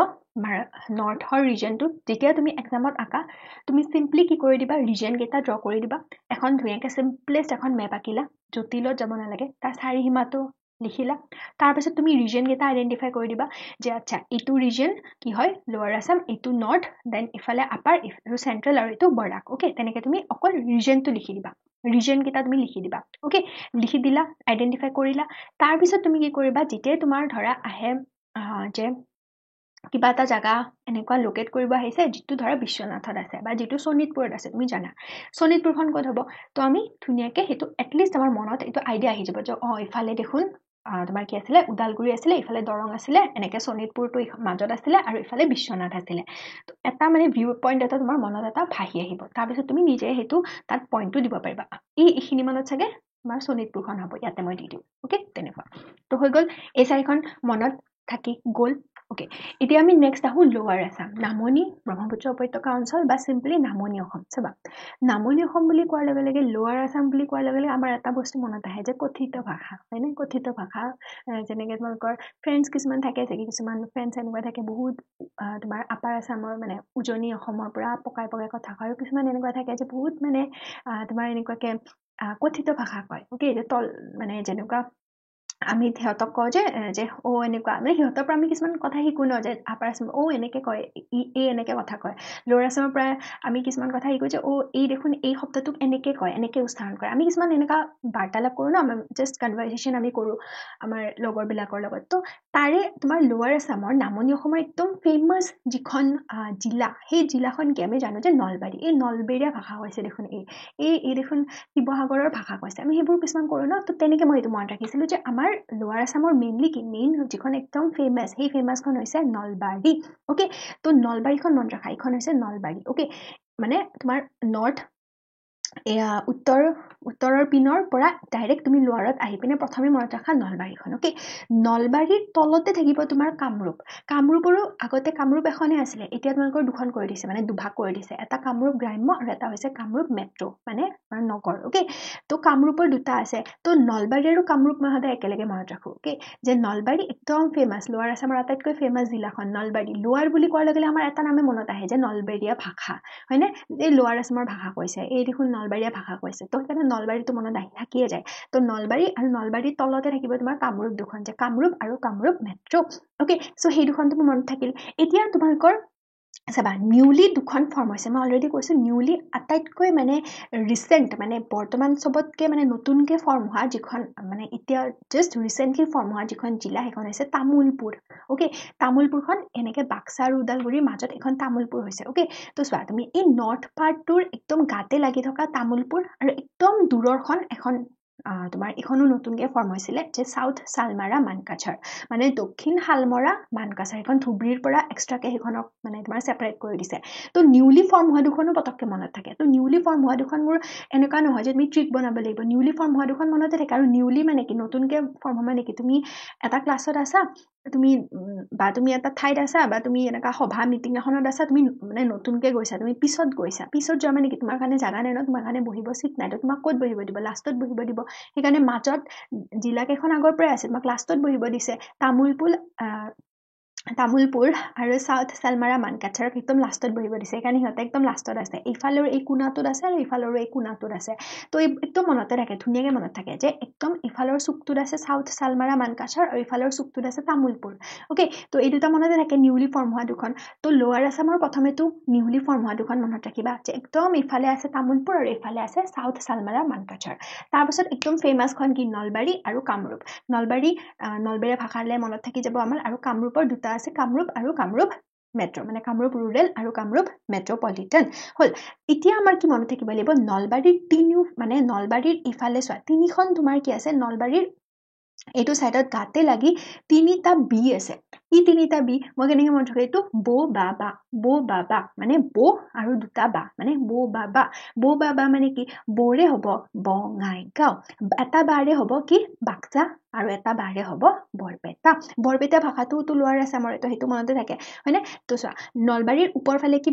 নৰ্থৰ ৰিজনটো যেতিয়া তুমি এক্সামত আঁকা তুমি সিম্পলি কি কৰি দিবা ৰিজন কেইটা ড্ৰ কৰি দিবা এখন ধুনীয়াকৈ সিম্পলেষ্ট এখন মেপ আঁকিলা জটিলত যাব নালাগে তাৰ চাৰিসীমাটো লিখিলা তাৰপিছত তুমি ৰিজন কেইটা আইডেন্টিফাই কৰি দিবা যে আচ্ছা এইটো ৰিজন কি হয় লোৱাৰ আসাম এইটো নৰ্থ দেন ইফালে আপাৰ ইফালে চেন্ট্ৰেল আৰু এইটো বৰাক ওকে তেনেকৈ তুমি অকল ৰিজনটো লিখি দিবা ৰিজন কেইটা তুমি লিখি দিবা ওকে লিখি দিলা আইডেন্টিফাই কৰিলা তাৰপিছত তুমি কি কৰিবা যেতিয়া তোমাৰ ধৰা আহে যে কিবা এটা জায়গা এনেকুৱা লোকেট কৰিব আহিছে যিটো ধৰা বিশ্বনাথত আছে বা যিটো শোণিতপুৰত আছে তুমি জানা শোণিতপুৰখন ক'ত হ'ব তো আমি ধুনীয়াকৈ সেইটো এটলিষ্ট আমাৰ মনত এইটো আইডিয়া আহি যাব যে ইফালে দেখোন তোমাৰ কি আছিলে উদালগুৰি আছিলে ইফালে দৰং আছিলে এনেকৈ শোণিতপুৰটো মাজত আছিলে আৰু ইফালে বিশ্বনাথ আছিলে তো এটা মানে ভিউ পইণ্ট এটা তোমাৰ মনত এটা ভাহি আহিব তাৰপিছত তুমি নিজে সেইটো তাত পইণ্টটো দিব পাৰিবা এইখিনি মানত চাগে তোমাৰ শোণিতপুৰখন হ'ব ইয়াতে মই দি দিওঁ ওকে তেনেকুৱা তো হৈ গ'ল এই চাৰিখন মনত থাকি গ'ল ওকে এতিয়া আমি নেক্সট আহো লোৱাৰ আসাম নামনি ব্ৰহ্মপুত্ৰ উপত্যকা অঞ্চল বা সিম্পলি নামনি অসম চাবা নামনি অসম বুলি কোৱাৰ লগে লগে লোৱাৰ আসাম বুলি কোৱাৰ লগে লগে আমাৰ এটা বস্তু মনত আহে যে কথিত ভাষা হয়নে কথিত ভাষা যেনেকৈ তোমালোকৰ ফ্ৰেণ্ডছ কিছুমান থাকে চাগে কিছুমান ফ্ৰেণ্ডছ এনেকুৱা থাকে বহুত তোমাৰ আপাৰ আসামৰ মানে উজনি অসমৰ পৰা পকাই পকাই কথা কয় আৰু কিছুমান এনেকুৱা থাকে যে বহুত মানে তোমাৰ এনেকুৱাকৈ কথিত ভাষা কয় ওকে যে তল মানে যেনেকুৱা আমি সিহঁতক কওঁ যে এনেকুৱা মানে সিহঁতৰ পৰা আমি কিছুমান কথা শিকো ন যে আপাৰ আসাম এনেকৈ কয় এনেকৈ কথা কয় লোৱাৰ আসামৰ পৰা আমি কিছুমান কথা শিকো যে এই দেখোন এই শব্দটোক এনেকৈ কয় এনেকৈ উচ্চাৰণ কৰে আমি কিছুমান এনেকুৱা বাৰ্তালাপ কৰোঁ ন আমাৰ জাষ্ট কনভাৰচেশ্যন আমি কৰোঁ আমাৰ লগৰবিলাকৰ লগত তো তাৰে তোমাৰ লোৱাৰ আসামৰ নামনি অসমৰ একদম ফেমাছ যিখন জিলা সেই জিলাখন কি আমি জানো যে নলবাৰী এই নলবেৰীয়া ভাষা কৈছে দেখোন এই দেখোন শিৱসাগৰৰ ভাষা কৈছে আমি সেইবোৰ কিছুমান কৰোঁ ন তো তেনেকৈ মই এইটো মনত ৰাখিছিলোঁ যে আমাৰ লোৱাৰ আসামৰ মেইনলি কি মেইন যিখন একদম ফেমাছ সেই ফেমাছখন হৈছে নলবাৰী ওকে তো নলবাৰীখন মনত ৰাখা এইখন হৈছে নলবাৰী ওকে মানে তোমাৰ নৰ্থ এয়া উত্তৰৰ পিনৰ পৰা ডাইৰেক্ট তুমি লোৱাৰত আহি পিনে প্ৰথমে মনত ৰাখা নলবাৰীখন ওকে নলবাৰীৰ তলতে থাকিব তোমাৰ কামৰূপৰো আগতে কামৰূপ এখনে আছিলে এতিয়া তোমালোকৰ দুখন কৰি দিছে মানে দুভাগ কৰি দিছে এটা কামৰূপ গ্ৰাম্য আৰু এটা হৈছে কামৰূপ মেট্ৰ' মানে নগৰ ওকে তো কামৰূপৰ দুটা আছে তো নলবাৰী আৰু কামৰূপ মই সদায় একেলগে মনত ৰাখোঁ ওকে যে নলবাৰী একদম ফেমাছ লোৱাৰ আসামৰ আটাইতকৈ ফেমাছ জিলাখন নলবাৰী লোৱাৰ বুলি কোৱাৰ লগে লগে আমাৰ এটা নামে মনত আহে যে নলবেৰীয়া ভাষা হয়নে এই লোৱাৰ আসামৰ ভাষা কৈছে এই দেখোন নলবাৰীয়া ভাষা কৈছে তো সেইকাৰণে নলবাৰীটো মনত থাকিয়ে যায় তো নলবাৰী আৰু নলবাৰীৰ তলতে থাকিব তোমাৰ কামৰূপ দুখন যে কামৰূপ আৰু কামৰূপ মেট্ৰ' ওকে চ' সেই দুখন তোমাৰ মনত থাকিল এতিয়া তোমালোকৰ চাবা নিউলি দুখন ফৰ্ম হৈছে মই অলৰেডি কৈছোঁ নিউলি আটাইতকৈ মানে ৰিচেণ্ট মানে বৰ্তমান চবতকৈ মানে নতুনকৈ ফৰ্ম হোৱা যিখন মানে এতিয়া জাষ্ট ৰিচেণ্টলি ফৰ্ম হোৱা যিখন জিলা সেইখন হৈছে তামোলপুৰ ওকে তামোলপুৰখন এনেকৈ বাক্সা আৰু ওদালগুৰিৰ মাজত এখন তামোলপুৰ হৈছে ওকে তো চোৱা তুমি এই নৰ্থ পাৰ্টটোৰ একদম গাতে লাগি থকা তামোলপুৰ আৰু একদম দূৰৰখন এখন তোমাৰ এইখনো নতুনকৈ ফৰ্ম হৈছিলে যে চাউথ চালমাৰা মানকাছাৰ মানে দক্ষিণ শালমৰা মানকাছাৰ এখন ধুবুৰীৰ পৰা এক্সট্ৰাকৈ সেইখনক মানে তোমাৰ ছেপাৰেট কৰি দিছে তো নিউলি ফৰ্ম হোৱা দুখনো পটককৈ মনত থাকে তো নিউলি ফৰ্ম হোৱা দুখন মোৰ এনেকুৱা নহয় যে তুমি ট্ৰিক বনাব লাগিব নিউলি ফৰ্ম হোৱা দুখন মনতে থাকে আৰু নিউলি মানে কি নতুনকৈ ফৰ্ম হোৱা মানে কি তুমি এটা ক্লাছত আছা তুমি বা তুমি এটা ঠাইত আছা বা তুমি এনেকুৱা সভা মিটিং এখনত আছা তুমি মানে নতুনকৈ গৈছা তুমি পিছত যোৱা মানে কি তোমাৰ কাৰণে জাগা নাই ন তোমাৰ কাৰণে বহিব চিট নাই তো তোমাক ক'ত বহিব দিব লাষ্টত বহিব দিব সেইকাৰণে মাজত জিলাকেইখন আগৰ পৰাই আছে তোমাক লাষ্টত বহিব দিছে তামোলপুৰ আৰু চাউথ চালমাৰা মানকাছাৰক একদম লাষ্টত বহিব দিছে সেইকাৰণে সিহঁতে একদম লাষ্টত আছে ইফালৰ এই কোণাটোত আছে আৰু ইফালৰো এই কোণাটোত আছে তো একদম মনতে থাকে ধুনীয়াকৈ মনত থাকে যে একদম ইফালৰ চুকটোত আছে চাউথ চালমাৰা মানকাছাৰ আৰু ইফালৰ চুকটোত আছে তামোলপুৰ ওকে তো এই দুটা মনতে থাকে নিউলি ফৰ্ম হোৱা দুখন তো লোৱাৰ আসামৰ প্ৰথমেতো নিউলি ফৰ্ম হোৱা দুখন মনত ৰাখিবা যে একদম ইফালে আছে তামোলপুৰ আৰু ইফালে আছে চাউথ চালমাৰা মানকাছাৰ তাৰপাছত একদম ফেমাছখন কি নলবাৰী আৰু কামৰূপ নলবেৰীয়া ভাষালৈ মনত থাকি যাব আমাৰ আৰু কামৰূপৰ দুটা আছে কামৰূপ আৰু কামৰূপ মেট্ৰ' মানে কামৰূপ ৰুৰেল আৰু কামৰূপ মেট্ৰ'পলিটন হ'ল এতিয়া আমাৰ কি মনত থাকিব লাগিব নলবাৰীৰ ইফালে চোৱা তিনিখন তোমাৰ কি আছে নলবাৰীৰ এইটো সাইডত গাতে লাগি তিনিটা বি আছে ই তিনিটা বি মই কেনেকৈ মনত ৰাখোঁ এইটো বো বাবা মানে বো আৰু দুটা বা মানে বো বাবা মানে কি বৰে হ'ব বঙাইগাঁও এটা বাৰে হ'ব কি বাক্সা আৰু এটা বাৰে হ'ব বৰপেটা ভাষাটোতো লোৱাৰ আসামৰ তো সেইটো মনতে থাকে হয়নে তো চোৱা নলবাৰীৰ ওপৰ ফালে কি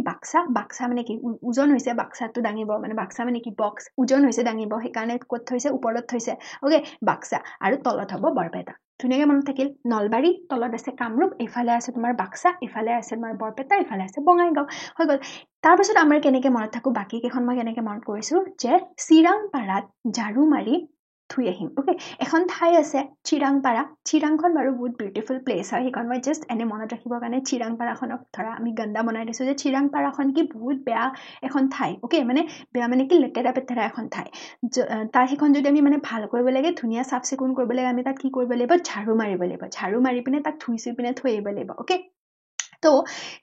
বাক্সা মানে কি ওজন হৈছে বাক্সাটো দাঙিব মানে বাক্সা মানে কি বক্স ওজন হৈছে দাঙিব সেইকাৰণে ক'ত থৈছে ওপৰত থৈছে ওকে বাক্সা আৰু তলত হ'ব বৰপেটা ধুনীয়াকৈ মনত থাকিল নলবাৰী তলত আছে কামৰূপ এইফালে আছে তোমাৰ বাক্সা এইফালে আছে তোমাৰ বৰপেটা এইফালে আছে বঙাইগাঁও হৈ গ'ল তাৰপিছত আমাৰ কেনেকৈ মনত থাকো বাকী কেইখন মই কেনেকৈ মনত কৰিছোঁ যে চিৰাংপাৰাত ঝাৰু মাৰি থুই আহিম ওকে এখন ঠাই আছে চিৰাংপাৰা চিৰাংখন বাৰু বহুত বিউটিফুল প্লেচ হয় সেইখন মই জাষ্ট এনে মনত ৰাখিবৰ কাৰণে চিৰাংপাৰাখনক ধৰা আমি গন্দা বনাই দিছোঁ যে চিৰাংপাৰাখন কি বহুত বেয়া এখন ঠাই ওকে মানে বেয়া মানে কি লেতেৰা পেতেৰা এখন ঠাই তাৰ সেইখন যদি আমি মানে ভাল কৰিব লাগে ধুনীয়া চাফ চিকুণ কৰিব লাগে আমি তাত কি কৰিব লাগিব ঝাৰু মাৰিব লাগিব ঝাৰু মাৰি পিনে তাক ধুই চুই পিনে থৈ আহিব লাগিব ওকে তো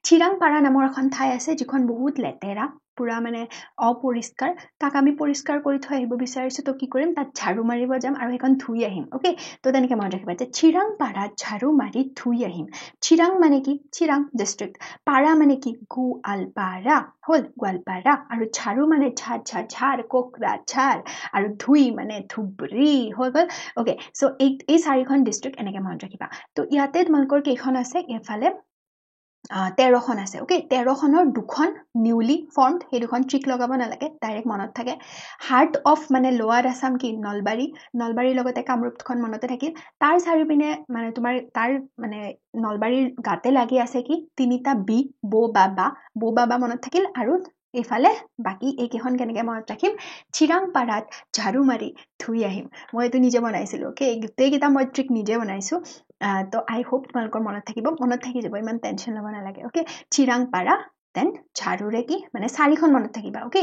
চিৰাংপাৰা নামৰ এখন ঠাই আছে যিখন বহুত লেতেৰা পুৰা মানে অপৰিষ্কাৰ তাক আমি পৰিষ্কাৰ কৰি থৈ আহিব বিচাৰিছোঁ তো কি কৰিম তাত ঝাৰু মাৰিব যাম আৰু সেইখন ধুই আহিম ওকে তো তেনেকৈ মনত ৰাখিবা যে চিৰাংপাৰাত ঝাৰু মাৰি ধুই আহিম চিৰাং মানে কি চিৰাং ডিষ্ট্ৰিক্ট পাৰা মানে কি গোৱালপাৰা হ'ল গোৱালপাৰা আৰু ঝাৰু মানে ঝাৰ কোকৰাঝাৰ আৰু ধুই মানে ধুবুৰী হৈ গ'ল ওকে চ' এই চাৰিখন ডিষ্ট্ৰিক্ট এনেকৈ মনত ৰাখিবা তো ইয়াতে তোমালোকৰ কেইখন আছে এইফালে 13খন আছে ওকে 13খনৰ দুখন নিউলি ফৰ্মড সেই দুখন ট্ৰিক লগাব নালাগে ডাইৰেক্ট মনত থাকে হাৰ্ট অফ মানে লোৱাৰ আছাম কি নলবাৰীৰ লগতে কামৰূপখন মনতে থাকিল তাৰ চাৰিপিনে মানে তোমাৰ তাৰ মানে নলবাৰীৰ গাতে লাগি আছে কি তিনিটা বি বো বাবা মনত থাকিল আৰু এইফালে বাকী এইকেইখন কেনেকৈ মনত ৰাখিম চিৰাংপাৰাত ঝাৰু মাৰি ধুই আহিম মই এইটো নিজে বনাইছিলোঁ ওকে গোটেইকেইটা মই ট্ৰিক নিজে বনাইছোঁ তো আই হোপ তোমালোকৰ মনত থাকিব মনত থাকি যাব ইমান টেনশ্যন ল'ব নালাগে ওকে চিৰাংপাৰা দেন ঝাৰুৰে কি মানে চাৰিখন মনত থাকিবা ওকে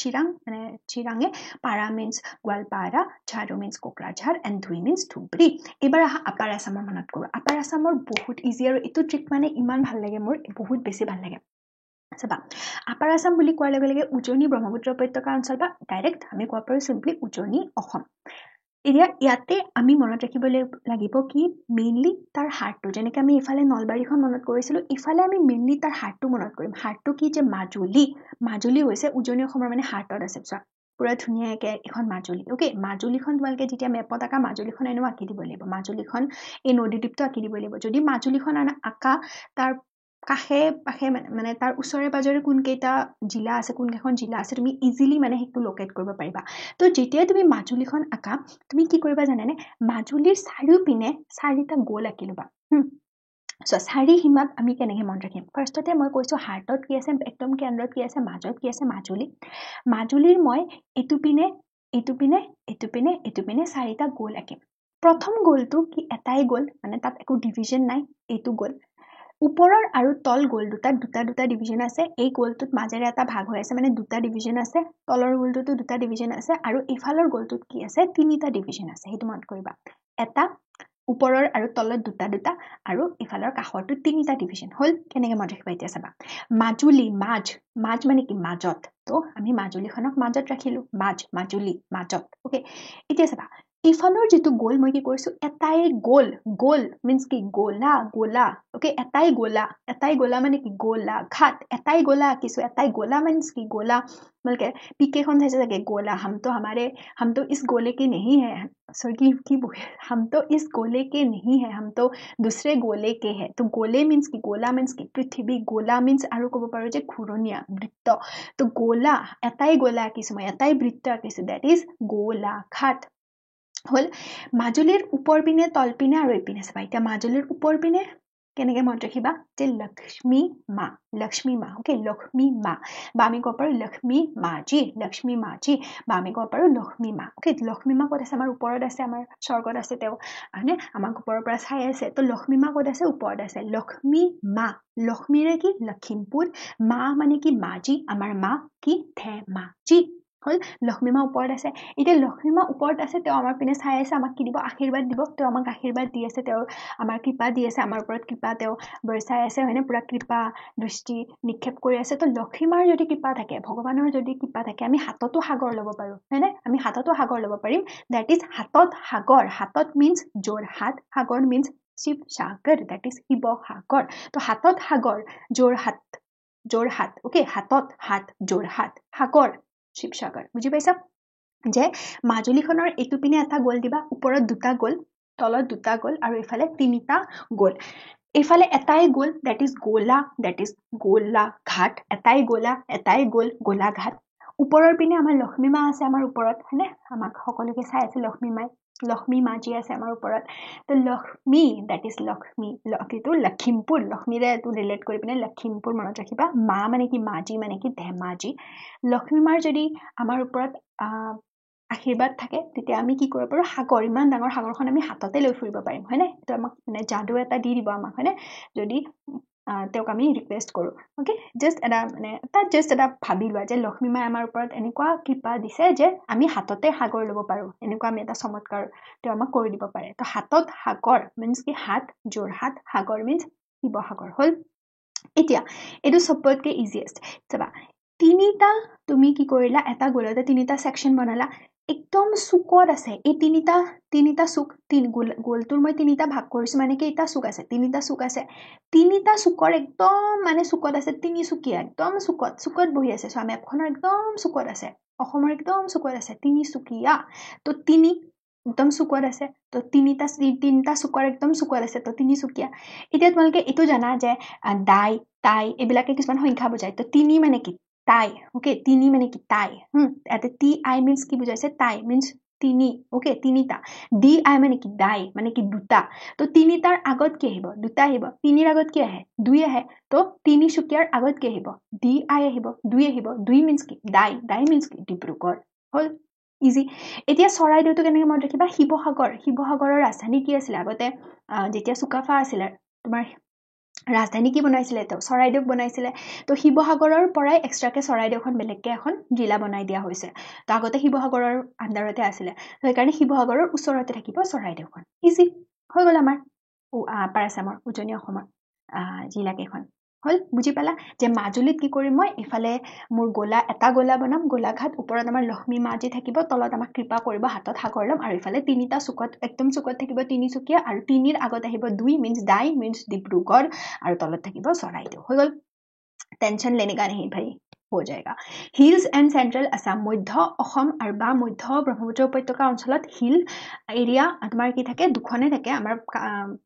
চিৰাং মানে চিৰাঙে পাৰা মিন্স গোৱালপাৰা ঝাৰু মিন্স কোকৰাঝাৰ এণ্ড ধুই মিন্স ধুবুৰী এইবাৰ আহা আপাৰ আছামৰ মনত কৰোঁ আপাৰ আছামৰ বহুত ইজি আৰু এইটো ট্ৰিক মানে ইমান ভাল লাগে মোৰ বহুত বেছি ভাল লাগে চাবা আপাৰ আছাম বুলি কোৱাৰ লগে লগে উজনি ব্ৰহ্মপুত্ৰ উপত্যকা অঞ্চল বা ডাইৰেক্ট আমি ক'ব পাৰোঁ চিম্পলি উজনি অসম এতিয়া ইয়াতে আমি মনত ৰাখিব লাগিব কি মেইনলি তাৰ হাৰ্টটো যেনেকৈ আমি ইফালে নলবাৰীখন মনত কৰিছিলোঁ ইফালে আমি মেইনলি তাৰ হাৰ্টটো মনত কৰিম হাৰ্টটো কি যে মাজুলী হৈছে উজনি অসমৰ মানে হাৰ্টত আছে চোৱা পুৰা ধুনীয়াকৈ এখন মাজুলী ওকে মাজুলীখন তোমালোকে যেতিয়া মেপত আঁকা মাজুলীখন এনেও আঁকি দিব লাগিব মাজুলীখন এই নদীদ্বীপটো আঁকি দিব লাগিব যদি মাজুলীখন আঁকা তাৰ কাষে পাশে মানে তাৰ ওচৰে পাজৰে কোনকেইটা জিলা আছে কোনকেইখন জিলা আছে তুমি ইজিলি মানে সেইটো লোকেট কৰিব পাৰিবা তো যেতিয়াই তুমি মাজুলীখন আঁকা তুমি কি কৰিবা জানানে মাজুলীৰ চাৰিওপিনে চাৰিটা গোল আঁকি ল'বা চ' চাৰি সীমাত আমি কেনেকৈ মনত ৰাখিম ফাৰ্ষ্টতে মই কৈছোঁ হাৰ্টত কি আছে একদম কেন্দ্ৰত কি আছে মাজত কি আছে মাজুলীৰ মই এইটো পিনে চাৰিটা গোল আঁকিম প্ৰথম গোলটো কি এটাই গোল মানে তাত একো ডিভিজন নাই এইটো গোল ওপৰৰ আৰু তল গোল দুটা ডিভিজন আছে এই গোলটোত মাজেৰে এটা ভাগ হৈ আছে মানে দুটা ডিভিজন আছে তলৰ গোলটোতো দুটা ডিভিজন আছে আৰু ইফালৰ গোলটোত কি আছে তিনিটা ডিভিজন আছে সেইটো মনত কৰিবা এটা ওপৰৰ আৰু তলত দুটা আৰু ইফালৰ কাষৰটো তিনিটা ডিভিজন হ'ল কেনেকৈ মনত ৰাখিবা এতিয়া চাবা মাজুলী মাজ মানে কি মাজত তো আমি মাজুলীখনক মাজত ৰাখিলোঁ মাজুলী মাজত ওকে এতিয়া চাবা ইফালৰ যিটো গোল মই কি কৰিছোঁ এটাই গোল মিন্স কি গোলা ওকে এটাই গোলা মানে কি গোলা ঘাট এটাই গোলা আঁকিছোঁ এটাই গোলা মিন্স কি গোলা বলকে পিকেখন চাইছে চাগে গোলা हम तो इस गोले के नहीं है सॉरी की हम तो इस गोले के नहीं है हम तो दूसरे गोले के है तो गोले मीन्स की गोला मीन्स की पृथ्वी गोला मीन्स আৰু ক'ব পাৰো যে ঘূৰণীয়া বৃত্ত তো গোলা এটাই গোলা আঁকিছোঁ মই এটাই বৃত্ত আঁকিছোঁ দ্যাট ইজ গোলাঘাট হ'ল মাজুলীৰ ওপৰ পিনে তল পিনে আৰু এইপিনে চাবা এতিয়া মাজুলীৰ ওপৰ পিনে কেনেকৈ মনত ৰাখিবা যে লক্ষ্মী মা ওকে লক্ষ্মী মা বা আমি ক'ব পাৰোঁ লক্ষ্মী মাজি বা আমি ক'ব পাৰোঁ লক্ষ্মী মা ওকে লক্ষ্মী মা ক'ত আছে আমাৰ ওপৰত আছে আমাৰ স্বৰ্গত আছে তেওঁ হয়নে আমাক ওপৰৰ পৰা চাই আছে তো লক্ষ্মী মা ক'ত আছে ওপৰত আছে লক্ষ্মী মা লক্ষ্মীৰে কি লখিমপুৰ মা মানে কি মাজি আমাৰ মা কি ধেমাজি হ'ল লক্ষ্মী মা ওপৰত আছে এতিয়া লক্ষ্মী মা ওপৰত আছে তেওঁ আমাৰ পিনে চাই আছে আমাক কি দিব আশীৰ্বাদ দিব তেওঁ আমাক আশীৰ্বাদ দি আছে তেওঁ আমাৰ কৃপা দি আছে আমাৰ ওপৰত কৃপা তেওঁ বৰচাই আছে হয়নে পুৰা কৃপা দৃষ্টি নিক্ষেপ কৰি আছে তো লক্ষ্মী মাৰ যদি কৃপা থাকে ভগৱানৰ যদি কৃপা থাকে আমি হাততো সাগৰ ল'ব পাৰোঁ হয়নে আমি হাততো সাগৰ ল'ব পাৰিম দ্যাট ইজ হাতত সাগৰ হাতত means Jorhat Sagar means Sivasagar that is Sivasagar তো হাতত সাগৰ যোৰহাট ওকে হাতত হাত যোৰহাট সাগৰ শিৱসাগৰ বুজি পাইছা যে মাজুলীখনৰ এইটো পিনে এটা গোল দিবা ওপৰত দুটা গোল তলত দুটা গোল আৰু ইফালে তিনিটা গোল এইফালে এটাই গোল দ্যাট ইজ গোলাঘাট এটাই গোল গোলাঘাট ওপৰৰ পিনে আমাৰ লক্ষ্মী মা আছে আমাৰ ওপৰত হয়নে আমাক সকলোকে চাই আছে লক্ষ্মী মাজি আছে আমাৰ ওপৰত তো লক্ষ্মী দ্যাট ইজ লক্ষ্মী লক্ষ্মীটো লখিমপুৰ লক্ষ্মীৰে এইটো ৰিলেট কৰি পিনে লখিমপুৰ মনত ৰাখিবা মা মানে কি মাজি মানে কি ধেমাজি লক্ষ্মী মাৰ যদি আমাৰ ওপৰত আশীৰ্বাদ থাকে তেতিয়া আমি কি কৰিব পাৰো সাগৰ ইমান ডাঙৰ সাগৰখন আমি হাততে লৈ ফুৰিব পাৰিম হয়নে তো আমাক মানে যাদু এটা দি দিব আমাক হয়নে যদি তেওঁক আমি ৰিকুৱেষ্ট কৰো ওকে জাস্ট এটা মানে জাস্ট এটা ভাবি লোৱা যে লক্ষ্মী মায়ে আমাৰ ওপৰত এনেকুৱা কৃপা দিছে যে আমি হাততে সাগৰ ল'ব পাৰো এনেকুৱা আমি এটা চমৎকাৰ তেওঁ আমাক কৰি দিব পাৰে তো হাতত সাগৰ মিন্স কি হাত যোৰহাট সাগৰ মিন্স শিৱসাগৰ হ'ল এতিয়া এইটো সবতকৈ ইজিয়েষ্ট চাবা তিনিটা তুমি কি কৰিলা এটা গোলতে তিনিটা সেকশন বনালা একদম চুকত আছে এই তিনিটা চুক গোলটোৰ মই তিনিটা ভাগ কৰিছো মানে কি এটা চুক আছে তিনিটা চুকৰ একদম মানে চুকত আছে তিনিচুকীয়া একদম চুকত বহি আছে সো মেপখনৰ একদম চুকত আছে অসমৰ একদম চুকত আছে তিনিচুকীয়া তো তিনি একদম চুকত আছে তো তিনিটা চুকৰ একদম চুকত আছে তো তিনিচুকীয়া এতিয়া তোমালোকে এইটো জানা যে দাই তাই এইবিলাকে কিছুমান সংখ্যা বুজায় তো তিনি মানে কি তাই ওকে তিনি মানে কি তাই এতে টি আই মিন্স কি বুজাইছে তাই মিন্স তিনি ওকে তিনিটা ডি আই মানে কি দাই মানে কি দুটা তো তিনিটাৰ আগত কি আহিব দুটা আহিব তিনিৰ আগত কি আহে দুই আহে তো তিনিচুকীয়াৰ আগত কি আহিব ডি আই আহিব দুই মিন্স কি দাই মিন্স কি ডিব্ৰুগড় হল ইজি এতিয়া চৰাইদেউটো কেনেকৈ মনত ৰাখিবা শিৱসাগৰৰ ৰাজধানী কি আছিল আগতে যেতিয়া চুকাফা আছিলে তোমাৰ ৰাজধানী কি বনাইছিলে তো চৰাইদেউক বনাইছিলে তো শিৱসাগৰৰ পৰাই এক্সট্ৰাকে চৰাইদেউখন বেলেগকে এখন জিলা বনাই দিয়া হৈছে তো আগতে শিৱসাগৰৰ আণ্ডাৰতে আছিলে তো সেইকাৰণে শিৱসাগৰৰ ওচৰতে থাকিব চৰাইদেউখন ইজি হৈ গ'ল আমাৰ আপাৰ আছামৰ উজনি অসমৰ জিলা কেইখন হল বুজি পালা যে মাজুলীত কি কৰিম মই ইফালে মোৰ এটা গোলা বনাম গোলাঘাট ওপৰত আমাৰ লক্ষ্মী মাজি থাকিব তলত আমাক কৃপা কৰিব হাতত সাগৰ ল'ম আৰু ইফালে তিনিটা চুকত একদম চুকত থাকিব তিনিচুকীয়া আৰু তিনিৰ আগত আহিব দুই মিন্স দাই মিন্স ডিব্ৰুগড় আৰু তলত থাকিব চৰাইদেউ হৈ গ'ল টেনশন लेने का नहीं भाई हो जाएगा hills and central Assam Madhya Assam আৰু বা মধ্য ব্ৰহ্মপুত্ৰ উপত্যকা অঞ্চলত হিল এৰিয়া তোমাৰ কি থাকে দুখনে থাকে আমাৰ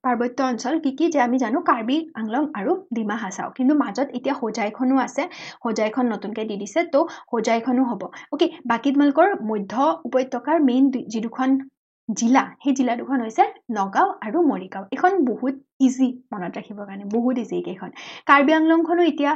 পাৰ্বত্য অঞ্চল কি যে আমি জানো কাৰ্বি আংলং আৰু ডিমা হাছাও কিন্তু মাজত এতিয়া হোজাইখনো আছে হোজাইখন নতুনকৈ দি দিছে তো হোজাইখনো হ'ব ওকে বাকি তোমালোকৰ মধ্য উপত্যকাৰ মেইন যি দুখন জিলা সেই জিলা দুখন হৈছে নগাঁও আৰু মৰিগাঁও এখন বহুত ইজি মনত ৰাখিবৰ কাৰণে বহুত ইজি কেইখন কাৰ্বি আংলংখনো এতিয়া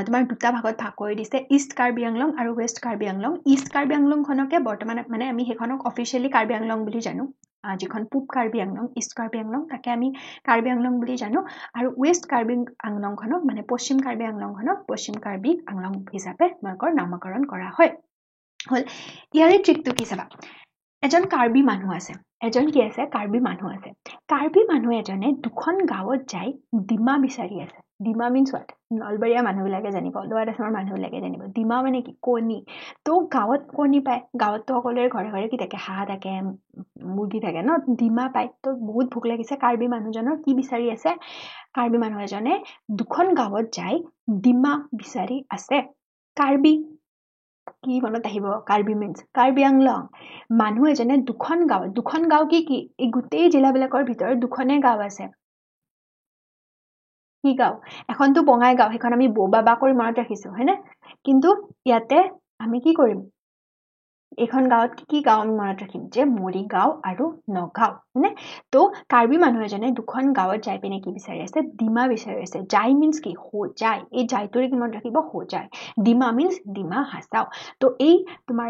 তোমাৰ দুটা ভাগত ভাগ কৰি দিছে ইষ্ট কাৰ্বি আংলং আৰু ৱেষ্ট কাৰ্বি আংলং ইষ্ট কাৰ্বি আংলংখনকে বৰ্তমান মানে আমি সেইখনক অফিচিয়েলি কাৰ্বি আংলং বুলি জানো যিখন পূব কাৰ্বি আংলং ইষ্ট কাৰ্বি আংলং তাকে আমি কাৰ্বি আংলং বুলি জানো আৰু ৱেষ্ট কাৰ্বি আংলংখনক মানে পশ্চিম কাৰ্বি আংলংখনক পশ্চিম কাৰ্বি আংলং হিচাপে তোমালোকৰ নামকৰণ কৰা হয় হল ইয়াৰে ট্ৰিকটো কি চাবা এজন কাৰ্বি মানুহ আছে কাৰ্বি মানুহ এজনে দুখন গাঁৱত যাই ডিমা বিচাৰি আছে ডিমা মিন্স হোৱাট নলবৰীয়া মানুহবিলাকে জানিব লোৱাৰ আছামৰ মানুহবিলাকে জানিব ডিমা মানে কি কণী তো গাঁৱত কণী পায় গাঁৱততো সকলোৰে ঘৰে ঘৰে কি থাকে হাঁহ থাকে মুৰ্গী থাকে ন ডিমা পায় তো বহুত ভোক লাগিছে কাৰ্বি মানুহজনৰ কি বিচাৰি আছে কাৰ্বি মানুহ এজনে দুখন গাঁৱত যাই ডিমা বিচাৰি আছে কাৰ্বি কি মনত আহিব কাৰ্বি মিন্স কাৰ্বি আংলং মানুহ এজনে দুখন গাঁও কি এই গোটেই জিলাবিলাকৰ ভিতৰত দুখনে গাঁও আছে কি গাঁও এখনতো বঙাইগাঁও সেইখন আমি বাবা কৰি মনত ৰাখিছো হয়নে কিন্তু ইয়াতে আমি কি কৰিম এইখন গাঁৱত কি গাঁও আমি মনত ৰাখিম যে মৰিগাঁও আৰু নগাঁও হয়নে তো কাৰ্বি মানুহ এজনে দুখন গাঁৱত যাই পিনে কি বিচাৰি আছে ডিমা বিচাৰি আছে যাই মিন্স কি হোজাই এই যাইটোৰে কি মনত ৰাখিব হোজাই ডিমা মিন্স ডিমা হাছাও তো এই তোমাৰ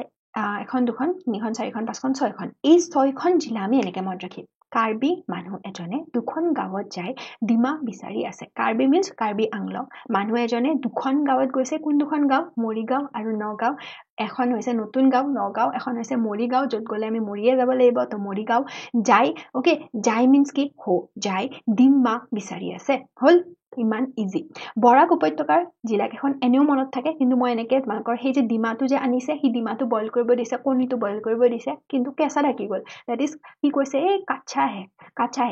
এখন দুখন তিনিখন চাৰিখন পাঁচখন ছয়খন এই ছয়খন জিলা আমি এনেকে মনত ৰাখিম কাৰ্বি মানুহ এজনে দুখন গাঁৱত যাই ডিমা বিচাৰি আছে কাৰ্বি মিন্স কাৰ্বি আংলং মানুহ এজনে দুখন গাঁৱত গৈছে কোন দুখন গাঁও মৰিগাঁও আৰু নগাঁও এখন হৈছে নতুন গাঁও নগাঁও এখন হৈছে মৰিগাঁও য'ত গ'লে আমি মৰিয়ে যাব লাগিব তো মৰিগাঁও যাই ওকে যাই মিন্স কি যাই ডিমা বিচাৰি আছে হল ইমান ইজি বৰাক উপত্যকাৰ জিলাকেইখন এনেও মনত থাকে কিন্তু মই এনেকে তোমালোকৰ সেই যে ডিমাটো যে আনিছে সেই ডিমাটো বইল কৰিব দিছে কণীটো বইল কৰিব দিছে কিন্তু কেঁচা থাকি গ'ল দ্যাট ইজ কি কৈছে এই কাচ্চা হে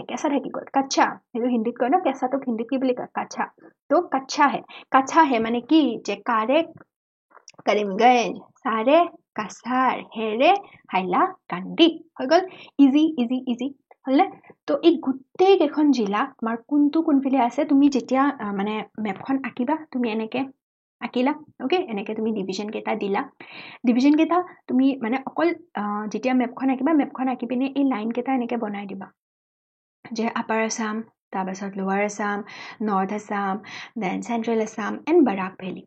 কেঁচা থাকি গ'ল কাচ্চা সেইটো হিন্দীত কয় ন কেঁচাটোক হিন্দীত কি বুলি কয় কাচ্চা তো কাচ্চা হে মানে কি যে কাৰে কৰিমগঞ্জ সাৰে কাছাৰ হেৰে হাইলাকান্দি হৈ গ'ল ইজি হলে তো এই গোটেই কেইখন জিলা তোমাৰ কোনটো কোনফালে আছে তুমি যেতিয়া মানে মেপখন আঁকিবা তুমি এনেকে আঁকিলা ওকে এনেকে তুমি ডিভিজন কেইটা দিলা ডিভিজন কেইটা তুমি মানে অকল যেতিয়া মেপখন আঁকিবা মেপখন আঁকি পিনে এই লাইন কেইটা এনেকে বনাই দিবা যে আপাৰ আসাম তাৰপাছত lower Assam north Assam then central Assam and Barak valley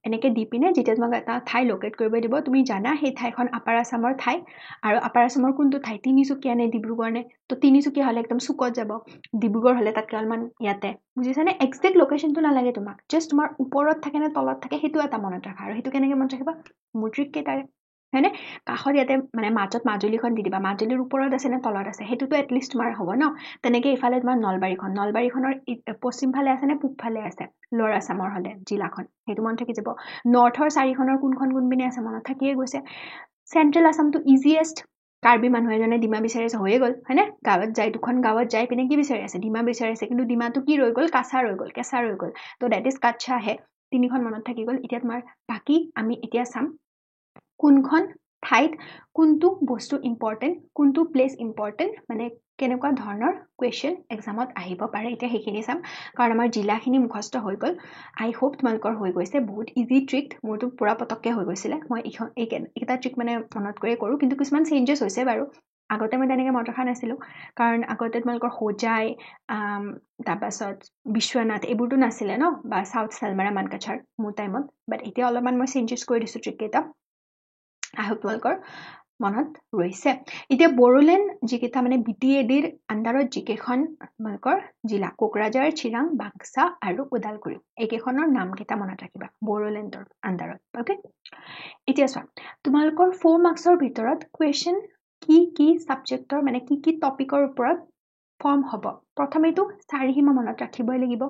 এনেকে দি পিনে যেতিয়া তোমাক এটা ঠাই লোকেট কৰিব দিব তুমি জানা সেই ঠাইখন আপাৰ আসামৰ ঠাই আৰু আপাৰ আসামৰ কোনটো ঠাই তিনিচুকীয়া নে ডিব্ৰুগড় নে তো তিনিচুকীয়া হলে একদম চুকত যাব ডিব্ৰুগড় হলে তাতকে অলপমান ইয়াতে বুজিছানে এক্সেক্ট লোকেশ্যনটো নালাগে তোমাক জাষ্ট তোমাৰ ওপৰত থাকে নে তলত থাকে সেইটো এটা মনত ৰাখা আৰু সেইটো কেনেকে মনত ৰাখিবা মুদ্ৰিক কেইটাৰে হয়নে কাষত ইয়াতে মানে মাজত মাজুলীখন দি দিবা মাজুলীৰ ওপৰত আছে নে তলত আছে সেইটোতো এটলিষ্ট তোমাৰ হ'ব ন তেনেকে ইফালে তোমাৰ নলবাৰীখনৰ পশ্চিম ফালে আছে নে পূব ফালে আছে লোৱাৰ আসামৰ হলে জিলাখন সেইটো মনত থাকি যাব নৰ্থৰ চাৰিখনৰ কোনপিনে আছে মনত থাকিয়ে গৈছে চেন্ট্ৰেল আসামটো ইজিয়েষ্ট কাৰ্বি মানুহ এজনে ডিমা বিচাৰি আছে হৈয়ে গ'ল হয়নে গাঁৱত যাই দুখন গাঁৱত যাই পিনে কি বিচাৰি আছে ডিমা বিচাৰি আছে কিন্তু ডিমাটো কি ৰৈ গ'ল কেঁচা ৰৈ গ'ল তো ডেট ইজ কাচ্ছা হে তিনিখন মনত থাকি গ'ল এতিয়া তোমাৰ বাকী আমি এতিয়া চাম কোনখন ঠাইত কোনটো বস্তু ইম্পৰ্টেণ্ট কোনটো প্লেচ ইম্পৰ্টেণ্ট মানে কেনেকুৱা ধৰণৰ কুৱেশ্যন এক্সামত আহিব পাৰে এতিয়া সেইখিনি চাম কাৰণ আমাৰ জিলাখিনি মুখস্থ হৈ গ'ল আই হোপ তোমালোকৰ হৈ গৈছে বহুত ইজি ট্ৰিক মোৰতো পুৰা পটককে হৈ গৈছিলে মই এইকেইটা ট্ৰিক মানে মনত কৰি কৰোঁ কিন্তু কিছুমান চেঞ্জেছ হৈছে বাৰু আগতে মই তেনেকৈ মনত ৰখা নাছিলোঁ কাৰণ আগতে তোমালোকৰ হোজাই তাৰপাছত বিশ্বনাথ এইবোৰতো নাছিলে ন বা চাউথ চালমাৰা মানকাছাৰ মোৰ টাইমত বাট এতিয়া অলপমান মই চেঞ্জেছ কৰি দিছোঁ ট্ৰিককেইটা আই হোপ তোমালোকৰ মনত ৰৈছে এতিয়া বড়োলেণ্ড যিকেইটা মানে BTADৰ আণ্ডাৰত যিকেইখন তোমালোকৰ জিলা কোকৰাঝাৰ চিৰাং বাক্সা আৰু ওদালগুৰি এইকেইখনৰ নামকেইটা মনত ৰাখিবা বড়োলেণ্ডৰ আণ্ডাৰত ওকে এতিয়া চোৱা তোমালোকৰ 4 মাৰ্কছৰ ভিতৰত কুৱেশ্যন কি ছাবজেক্টৰ মানে কি টপিকৰ ওপৰত ফৰ্ম হ'ব প্ৰথমেতো চাৰিসীমা মনত ৰাখিবই লাগিব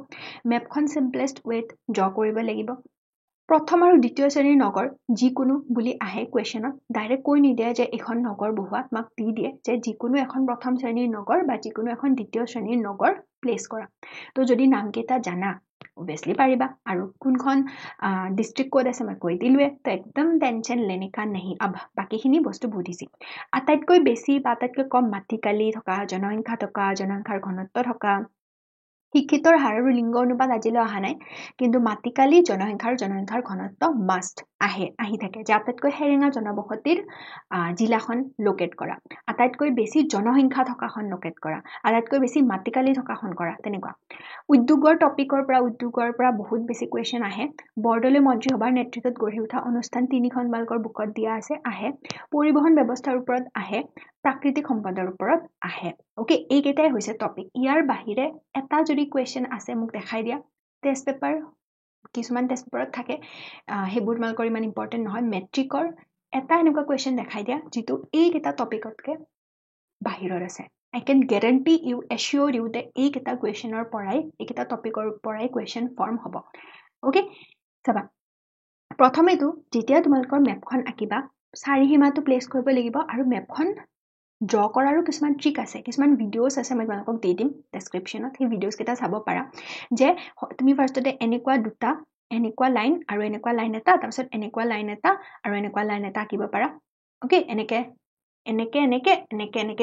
মেপখন চিম্পলেষ্ট ৱেত ড্ৰ কৰিব লাগিব প্ৰথম আৰু দ্বিতীয় শ্ৰেণীৰ নগৰ যিকোনো বুলি আহে কুৱেশ্যনত ডাইৰেক্ট কৈ নিদিয়ে যে এখন নগৰ বহুৱা তোমাক দি দিয়ে যে যিকোনো এখন প্ৰথম শ্ৰেণীৰ নগৰ বা যিকোনো এখন দ্বিতীয় শ্ৰেণীৰ নগৰ প্লেচ কৰা তো যদি নামকেইটা জানা অবভিয়াছলি পাৰিবা আৰু কোনখন ডিষ্ট্ৰিক্ট ক'ত আছে মই কৈ দিলোৱে তো একদম টেনশ্যন লেনে কা নেহি আব বাকীখিনি বস্তু বুজিছি আটাইতকৈ বেছি বা আটাইতকৈ কম মাটিকালি থকা জনসংখ্যা থকা জনসংখ্যাৰ ঘনত্ব থকা শিক্ষিতৰ হাৰ আৰু লিংগ অনুপাত আজিলৈ অহা নাই কিন্তু মাটিকালি জনসংখ্যাৰ ঘনত্ব মাষ্ট আহি থাকে যে আটাইতকৈ সেৰেঙা জনবসতিৰ জিলাখন লোকেট কৰা আটাইতকৈ বেছি জনসংখ্যা থকাখন লোকেট কৰা আটাইতকৈ বেছি মাটিকালি থকাখন কৰা তেনেকুৱা উদ্যোগৰ পৰা বহুত বেছি কুৱেশ্যন আহে বৰদলৈ মন্ত্ৰীসভাৰ নেতৃত্বত গঢ়ি উঠা অনুষ্ঠান 3খন বালকৰ বুকত দিয়া আছে আহে পৰিবহন ব্যৱস্থাৰ ওপৰত আহে প্ৰাকৃতিক সম্পদৰ ওপৰত আহে ওকে এইকেইটাই হৈছে টপিক ইয়াৰ বাহিৰে এটা যদি কুৱেশ্যন আছে মোক দেখাই দিয়া টেষ্ট পেপাৰ কিছুমান টেষ্ট পেপাৰত থাকে সেইবোৰ তোমালোকৰ ইমান ইম্পৰ্টেণ্ট নহয় মেট্ৰিকৰ এটা এনেকুৱা কুৱেশ্যন দেখাই দিয়া যিটো এইকেইটা টপিকতকে বাহিৰত আছে I can guarantee you, assure you that এইকেইটা কুৱেশ্যনৰ পৰাই এইকেইটা টপিকৰ পৰাই কুৱেশ্যন ফৰ্ম হ'ব ওকে চাবা প্ৰথমেতো যেতিয়া তোমালোকৰ মেপখন আঁকিবা চাৰিসীমাটো প্লেচ কৰিব লাগিব আৰু মেপখন ড্ৰ কৰাৰো কিছুমান ট্ৰিক আছে কিছুমান ভিডিঅ'ছ আছে মই তোমালোকক দি দিম ডেছক্ৰিপশ্যনত সেই ভিডিঅ'ছ কেইটা চাব পাৰা যে তুমি ফাৰ্ষ্টতে এনেকুৱা লাইন আৰু এনেকুৱা লাইন এটা তাৰপিছত এনেকুৱা লাইন এটা আৰু এনেকুৱা লাইন এটা আঁকিব পাৰা ওকে এনেকে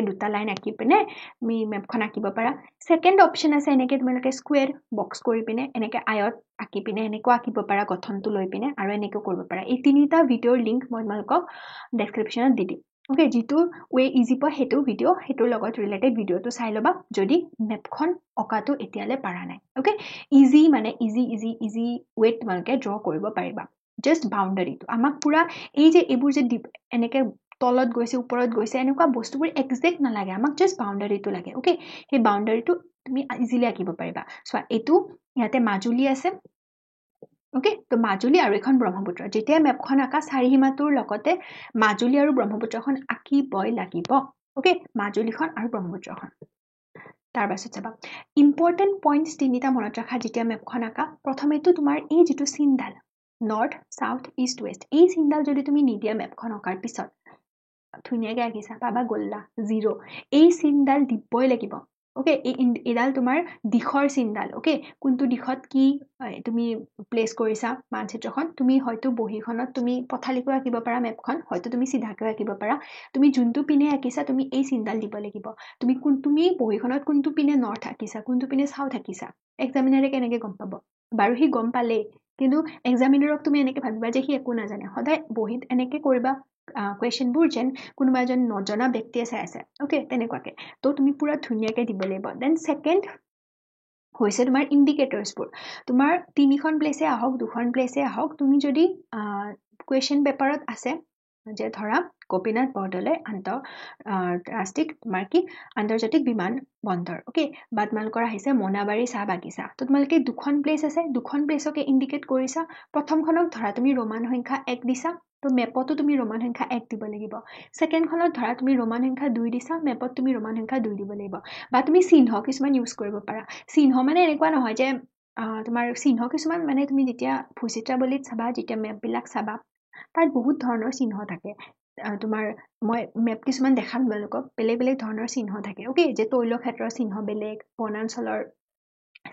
দুটা লাইন আঁকি পিনে তুমি মেপখন আঁকিব পাৰা সেকেন্ড অপশ্যন আছে এনেকে তোমালোকে স্কুৱেৰ বক্স কৰি পিনে এনেকে আয়ত আঁকি পিনে এনেকুৱা আঁকিব পাৰা গঠনটো লৈ পিনে আৰু এনেকৈ কৰিব পাৰা এই তিনিটা ভিডিঅ'ৰ লিংক মই তোমালোকক ডেছক্ৰিপশ্যনত দি দিম ওকে যিটো ৱে ইজি পোৱা সেইটো ভিডিঅ' সেইটোৰ লগত ৰিলেটেড ভিডিঅ'টো চাই ল'বা যদি মেপখন অঁকাটো এতিয়ালৈ পাৰা নাই ওকে ইজি মানে ইজি ৱেত তোমালোকে ড্ৰ কৰিব পাৰিবা জাষ্ট বাউণ্ডাৰীটো আমাক পুৰা এই যে এইবোৰ যে এনেকে তলত গৈছে ওপৰত গৈছে এনেকুৱা বস্তুবোৰ একজেক্ট নালাগে আমাক জাষ্ট বাউণ্ডাৰীটো লাগে ওকে সেই বাউণ্ডাৰীটো তুমি ইজিলি আঁকিব পাৰিবা চোৱা এইটো ইয়াতে মাজুলী আছে ওকে তো মাজুলী আৰু এখন ব্ৰহ্মপুত্ৰ যেতিয়া মেপখন আঁকা চাৰিসীমাটোৰ লগতে মাজুলী আৰু ব্ৰহ্মপুত্ৰখন আঁকিবই লাগিব ওকে মাজুলীখন আৰু ব্ৰহ্মপুত্ৰখন তাৰ পাছত চাবা ইম্পৰ্টেণ্ট পইণ্টছ তিনিটা মনত ৰাখা যেতিয়া মেপখন আঁকা প্ৰথমেতো তোমাৰ এই যিটো চিনডাল নৰ্থ চাউথ ইষ্ট ৱেষ্ট এই চিনডাল যদি তুমি নিদিয়া মেপখন অঁকাৰ পিছত ধুনীয়াকৈ আঁকিছা পাবা গল্লা 0 এই চিনডাল দিবই লাগিব ওকে এইডাল তোমাৰ দিশৰ চিনডাল ওকে কোনটো দিশত কি তুমি প্লেচ কৰিছা মানচিত্ৰখন তুমি হয়তো বহীখনত তুমি পথালিকৈ আঁকিব পাৰা মেপখন হয়তো তুমি চিধাকৈ আঁকিব পাৰা তুমি যোনটো পিনে আঁকিছা তুমি এই চিনডাল দিব লাগিব তুমি বহীখনত কোনটো পিনে নৰ্থ আঁকিছা কোনটো পিনে চাউথ আঁকিছা এক্সামিনাৰে কেনেকৈ গম পাব বাৰু সি গম পালে কিন্তু এক্সামিনাৰক তুমি এনেকৈ ভাবিবা যে সি একো নাজানে সদায় বহিত এনেকৈ কৰিবা কুৱেশ্যনবোৰ যেন কোনোবা এজন নজনা ব্যক্তিয়ে চাই আছে অ'কে তেনেকুৱাকৈ তো তুমি পুৰা ধুনীয়াকৈ দিব লাগিব দেন ছেকেণ্ড হৈছে তোমাৰ ইণ্ডিকেটৰ্ছবোৰ তোমাৰ 3খন প্লেচে আহক 2খন প্লেচে আহক তুমি যদি কুৱেশ্যন পেপাৰত আছে যে ধৰা গোপীনাথ বৰদলৈ ৰাষ্ট্ৰীয় তোমাৰ কি আন্তৰ্জাতিক বিমান বন্দৰ অ'কে বা তোমালোকৰ আহিছে মোনাবাৰী চাহ বাগিচা তো তোমালোকে 2খন প্লেচ আছে 2খন প্লেচকে ইণ্ডিকেট কৰিছা প্ৰথমখনক ধৰা তুমি ৰোমান সংখ্যা 1 দিছা তো মেপতো তুমি ৰোমান সংখ্যা 1 দিব লাগিব ছেকেণ্ডখনত ধৰা তুমি ৰোমান সংখ্যা 2 দিছা মেপত তুমি ৰোমান সংখ্যা 2 দিব লাগিব বা তুমি চিহ্ন কিছুমান ইউজ কৰিব পাৰা চিহ্ন মানে এনেকুৱা নহয় যে তোমাৰ চিহ্ন কিছুমান মানে তুমি যেতিয়া ভূচিত্ৰাৱলীত চাবা যেতিয়া মেপবিলাক চাবা তাত বহুত ধৰণৰ চিহ্ন থাকে তোমাৰ মই মেপ কিছুমান দেখাম তোমালোকক বেলেগ বেলেগ ধৰণৰ চিহ্ন থাকে অ'কে যে তৈলক্ষেত্ৰৰ চিহ্ন বেলেগ বনাঞ্চলৰ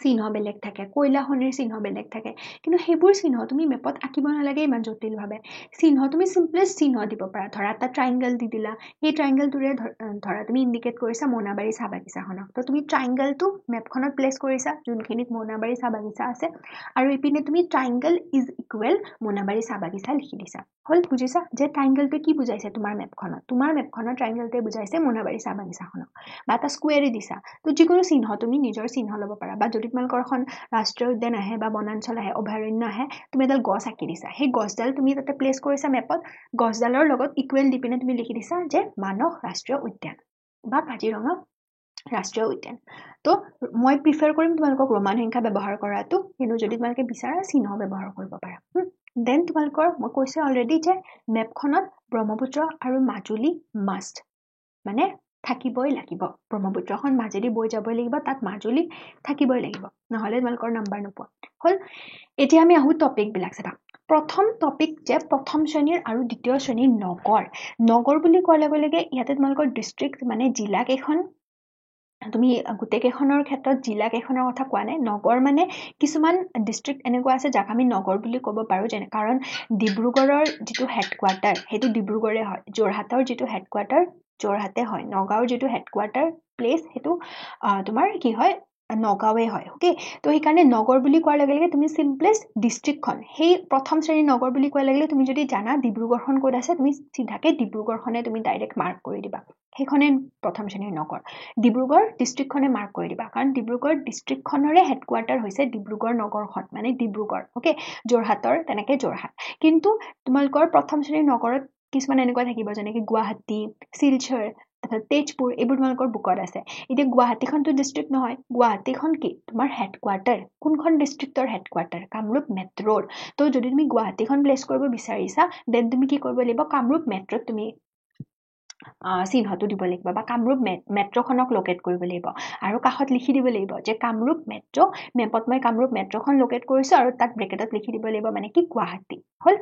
চিহ্ন বেলেগ থাকে কয়লা খনিৰ চিহ্ন বেলেগ থাকে কিন্তু সেইবোৰ চিহ্ন তুমি মেপত আঁকিব নালাগে ইমান জটিলভাৱে চিহ্ন তুমি চিম্পলেষ্ট চিহ্ন দিব পাৰা ধৰা এটা ট্ৰাইংগল দি দিলা সেই ট্ৰাইংগলটোৰে ধৰা তুমি ইণ্ডিকেট কৰিছা মোনাবাৰী চাহ বাগিচাখনক তো তুমি ট্ৰাইংগলটো মেপখনত প্লেচ কৰিছা যোনখিনিত মোনাবাৰী চাহ বাগিচা আছে আৰু ইপিনে তুমি ট্ৰাইংগল ইজ ইকুৱেল মোনাবাৰী চাহ বাগিচা লিখি দিছা হ'ল বুজিছা যে ট্ৰাইংগলটোৱে কি বুজাইছে তোমাৰ মেপখনত ট্ৰাইংগলটোৱে বুজাইছে মোনাবাৰী চাহ বাগিচাখনক বা এটা স্কুৱেৰে দিছা তো যিকোনো চিহ্ন তুমি নিজৰ চিহ্ন ল'ব পাৰা বা যদি তোমালোকৰ এখন ৰাষ্ট্ৰীয় উদ্যান আহে বা বনাঞ্চল আহে অভয়াৰণ্য আহে তুমি এডাল গছ আঁকি দিছা সেই গছডাল তুমি তাতে প্লেচ কৰিছা মেপত গছডালৰ লগত ইকুৱেল দি পিনে তুমি লিখি দিছা যে মানস ৰাষ্ট্ৰীয় উদ্যান বা কাজিৰঙা ৰাষ্ট্ৰীয় উদ্যান তো মই প্ৰিফাৰ কৰিম তোমালোকক ৰোমান সংখ্যা ব্যৱহাৰ কৰাটো কিন্তু যদি তোমালোকে বিচাৰা চিহ্ন ব্যৱহাৰ কৰিব পাৰা দেন তোমালোকৰ মই কৈছোঁ অলৰেডি যে মেপখনত ব্ৰহ্মপুত্ৰ আৰু মাজুলী মাষ্ট মানে থাকিবই লাগিব ব্ৰহ্মপুত্ৰখন মাজেদি বৈ যাবই লাগিব তাত মাজুলী থাকিবই লাগিব নহ'লে তোমালোকৰ নাম্বাৰ নোপোৱা হ'ল এতিয়া আমি আহোঁ টপিকবিলাক চাবা প্ৰথম টপিক যে প্ৰথম শ্ৰেণীৰ আৰু দ্বিতীয় শ্ৰেণীৰ নগৰ বুলি কোৱাৰ লগে লগে ইয়াতে তোমালোকৰ ডিষ্ট্ৰিক্ট মানে জিলা কেইখন তুমি গোটেইকেইখনৰ ক্ষেত্ৰত জিলা কেইখনৰ কথা কোৱা নাই নগৰ মানে কিছুমান ডিষ্ট্ৰিক্ট এনেকুৱা আছে যাক আমি নগৰ বুলি ক'ব পাৰোঁ যেনে কাৰণ ডিব্ৰুগড়ৰ যিটো হেডকোৱাৰ্টাৰ সেইটো ডিব্ৰুগড়ে হয় যোৰহাটৰ যিটো হেডকোৱাৰ্টাৰ যোৰহাটে হয় নগাঁৱৰ যিটো হেডকোৱাৰ্টাৰ প্লেচ সেইটো তোমাৰ কি হয় নগাঁৱে হয় অ'কে তো সেইকাৰণে নগৰ বুলি কোৱাৰ লগে লগে তুমি চিম্পলেষ্ট ডিষ্ট্ৰিক্টখন সেই প্ৰথম শ্ৰেণীৰ নগৰ বুলি কোৱাৰ লগে লগে তুমি যদি জানা ডিব্ৰুগড়খন ক'ত আছে তুমি চিধাকৈ ডিব্ৰুগড়খনে তুমি ডাইৰেক্ট মাৰ্ক কৰি দিবা সেইখনে প্ৰথম শ্ৰেণীৰ নগৰ ডিব্ৰুগড় ডিষ্ট্ৰিক্টখনে মাৰ্ক কৰি দিবা কাৰণ ডিব্ৰুগড় ডিষ্ট্ৰিক্টখনৰে হেডকোৱাৰ্টাৰ হৈছে ডিব্ৰুগড় নগৰখন মানে ডিব্ৰুগড় অ'কে যোৰহাটৰ তেনেকৈ যোৰহাট কিন্তু তোমালোকৰ প্ৰথম শ্ৰেণীৰ নগৰত কিছুমান এনেকুৱা থাকিব যেনেকৈ গুৱাহাটী শিলচৰ তেজপুৰ এইবোৰ তোমালোকৰ বুকত আছে এতিয়া গুৱাহাটীখনতো ডিষ্ট্ৰিক্ট নহয় গুৱাহাটীখন কি তোমাৰ হেডকোৱাৰ্টাৰ কোনখন ডিষ্ট্ৰিক্টৰ হেডকোৱাৰ্টাৰ কামৰূপ মেট্ৰ'ৰ তো যদি তুমি গুৱাহাটীখন প্লেচ কৰিব বিচাৰিছা দেন তুমি কি কৰিব লাগিব কামৰূপ মেট্ৰ'ত তুমি চিহ্নটো দিব লাগিব বা কামৰূপ মেট্ৰ'খনক লোকেট কৰিব লাগিব আৰু কাষত লিখি দিব লাগিব যে কামৰূপ মেট্ৰ' মেপত মই কামৰূপ মেট্ৰ'খন লোকেট কৰিছোঁ আৰু তাত ব্ৰেকেটত লিখি দিব লাগিব মানে কি গুৱাহাটী হ'ল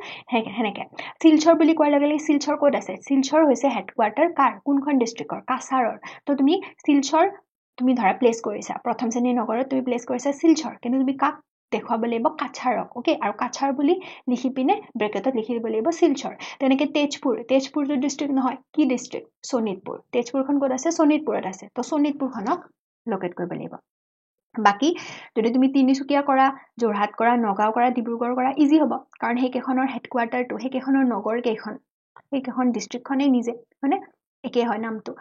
সেনেকৈ শিলচৰ বুলি কোৱাৰ লগে লগে শিলচৰ ক'ত আছে শিলচৰ হৈছে হেডকোৱাৰ্টাৰ কাৰ কোনখন ডিষ্ট্ৰিক্টৰ কাছাৰৰ তো তুমি শিলচৰ তুমি ধৰা প্লেচ কৰিছা প্ৰথম শ্ৰেণীৰ নগৰত তুমি প্লেচ কৰিছা শিলচৰ কিন্তু তুমি কাক দেখুৱাব লাগিব কাছাৰক অ'কে আৰু কাছাৰ বুলি লিখি পিনে ব্ৰেকেটত লিখি দিব লাগিব শিলচৰ তেনেকৈ তেজপুৰটো ডিষ্ট্ৰিক্ট নহয় কি ডিষ্ট্ৰিক্ট শোণিতপুৰ তেজপুৰখন ক'ত আছে শোণিতপুৰত আছে তো শোণিতপুৰখনক লোকেট কৰিব লাগিব বাকী যদি তুমি তিনিচুকীয়া কৰা যোৰহাট কৰা নগাঁও কৰা ডিব্ৰুগড় কৰা ইজি হ'ব কাৰণ সেইকেইখনৰ হেডকোৱাৰ্টাৰটো সেইকেইখনৰ নগৰ সেইকেইখন ডিষ্ট্ৰিক্টখনেই নিজে হয়নে একেই হয় নামটো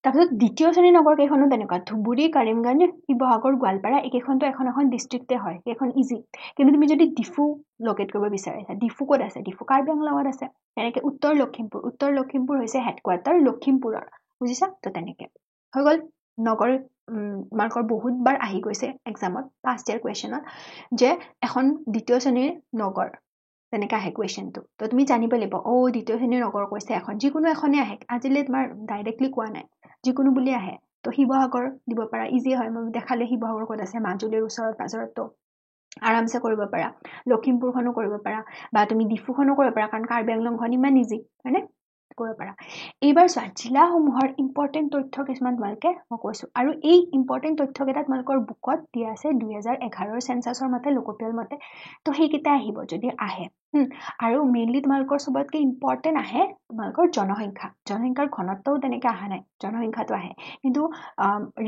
তাৰপিছত দ্বিতীয় শ্ৰেণীৰ নগৰ কেইখনো তেনেকুৱা ধুবুৰী কৰিমগঞ্জ শিৱসাগৰ গোৱালপাৰা এইকেইখনতো এখন ডিষ্ট্ৰিক্টে হয় সেইখন ইজি কিন্তু তুমি যদি ডিফু লোকেট কৰিব বিচাৰিছা ডিফু ক'ত আছে ডিফু কাৰ্বি আংলঙত আছে তেনেকৈ উত্তৰ লখিমপুৰ হৈছে হেডকোৱাৰ্টাৰ লখিমপুৰৰ বুজিছা তো তেনেকৈ হৈ গ'ল নগৰ মাৰ্কৰ বহুতবাৰ আহি গৈছে এক্সামত পাষ্ট ইয়াৰ কুৱেশ্যনত যে এখন দ্বিতীয় শ্ৰেণীৰ নগৰ তেনেকৈ আহে কুৱেশ্যনটো তো তুমি জানিব লাগিব দ্বিতীয় শ্ৰেণীৰ নগৰ কৈছে এখন যিকোনো এখনেই আহে আজিলৈ তোমাৰ ডাইৰেক্টলি কোৱা নাই যিকোনো বুলি আহে তো শিৱসাগৰ দিব পাৰা ইজি হয় মই দেখালে শিৱসাগৰ ক'ত আছে মাজুলীৰ ওচৰত পাজৰতো আৰামছে কৰিব পাৰা লখিমপুৰখনো কৰিব পাৰা বা তুমি ডিফুখনো কৰিব পাৰা কাৰণ কাৰ্বি আংলংখন ইমান ইজি হয়নে কৰিব পাৰা এইবাৰ চোৱা জিলাসমূহৰ ইম্পৰ্টেণ্ট তথ্য কিছুমান তোমালোকে মই কৈছোঁ আৰু এই ইম্পৰ্টেণ্ট তথ্যকেইটা তোমালোকৰ বুকত দিয়া আছে 2011 চেঞ্চাছৰ মতে লোকপিয়ল মতে তো সেইকেইটা আহিব যদি আহে আৰু মেইনলি তোমালোকৰ চবতকৈ ইম্পৰ্টেণ্ট আহে তোমালোকৰ জনসংখ্যাৰ ঘনত্বও তেনেকৈ অহা নাই জনসংখ্যাটো আহে কিন্তু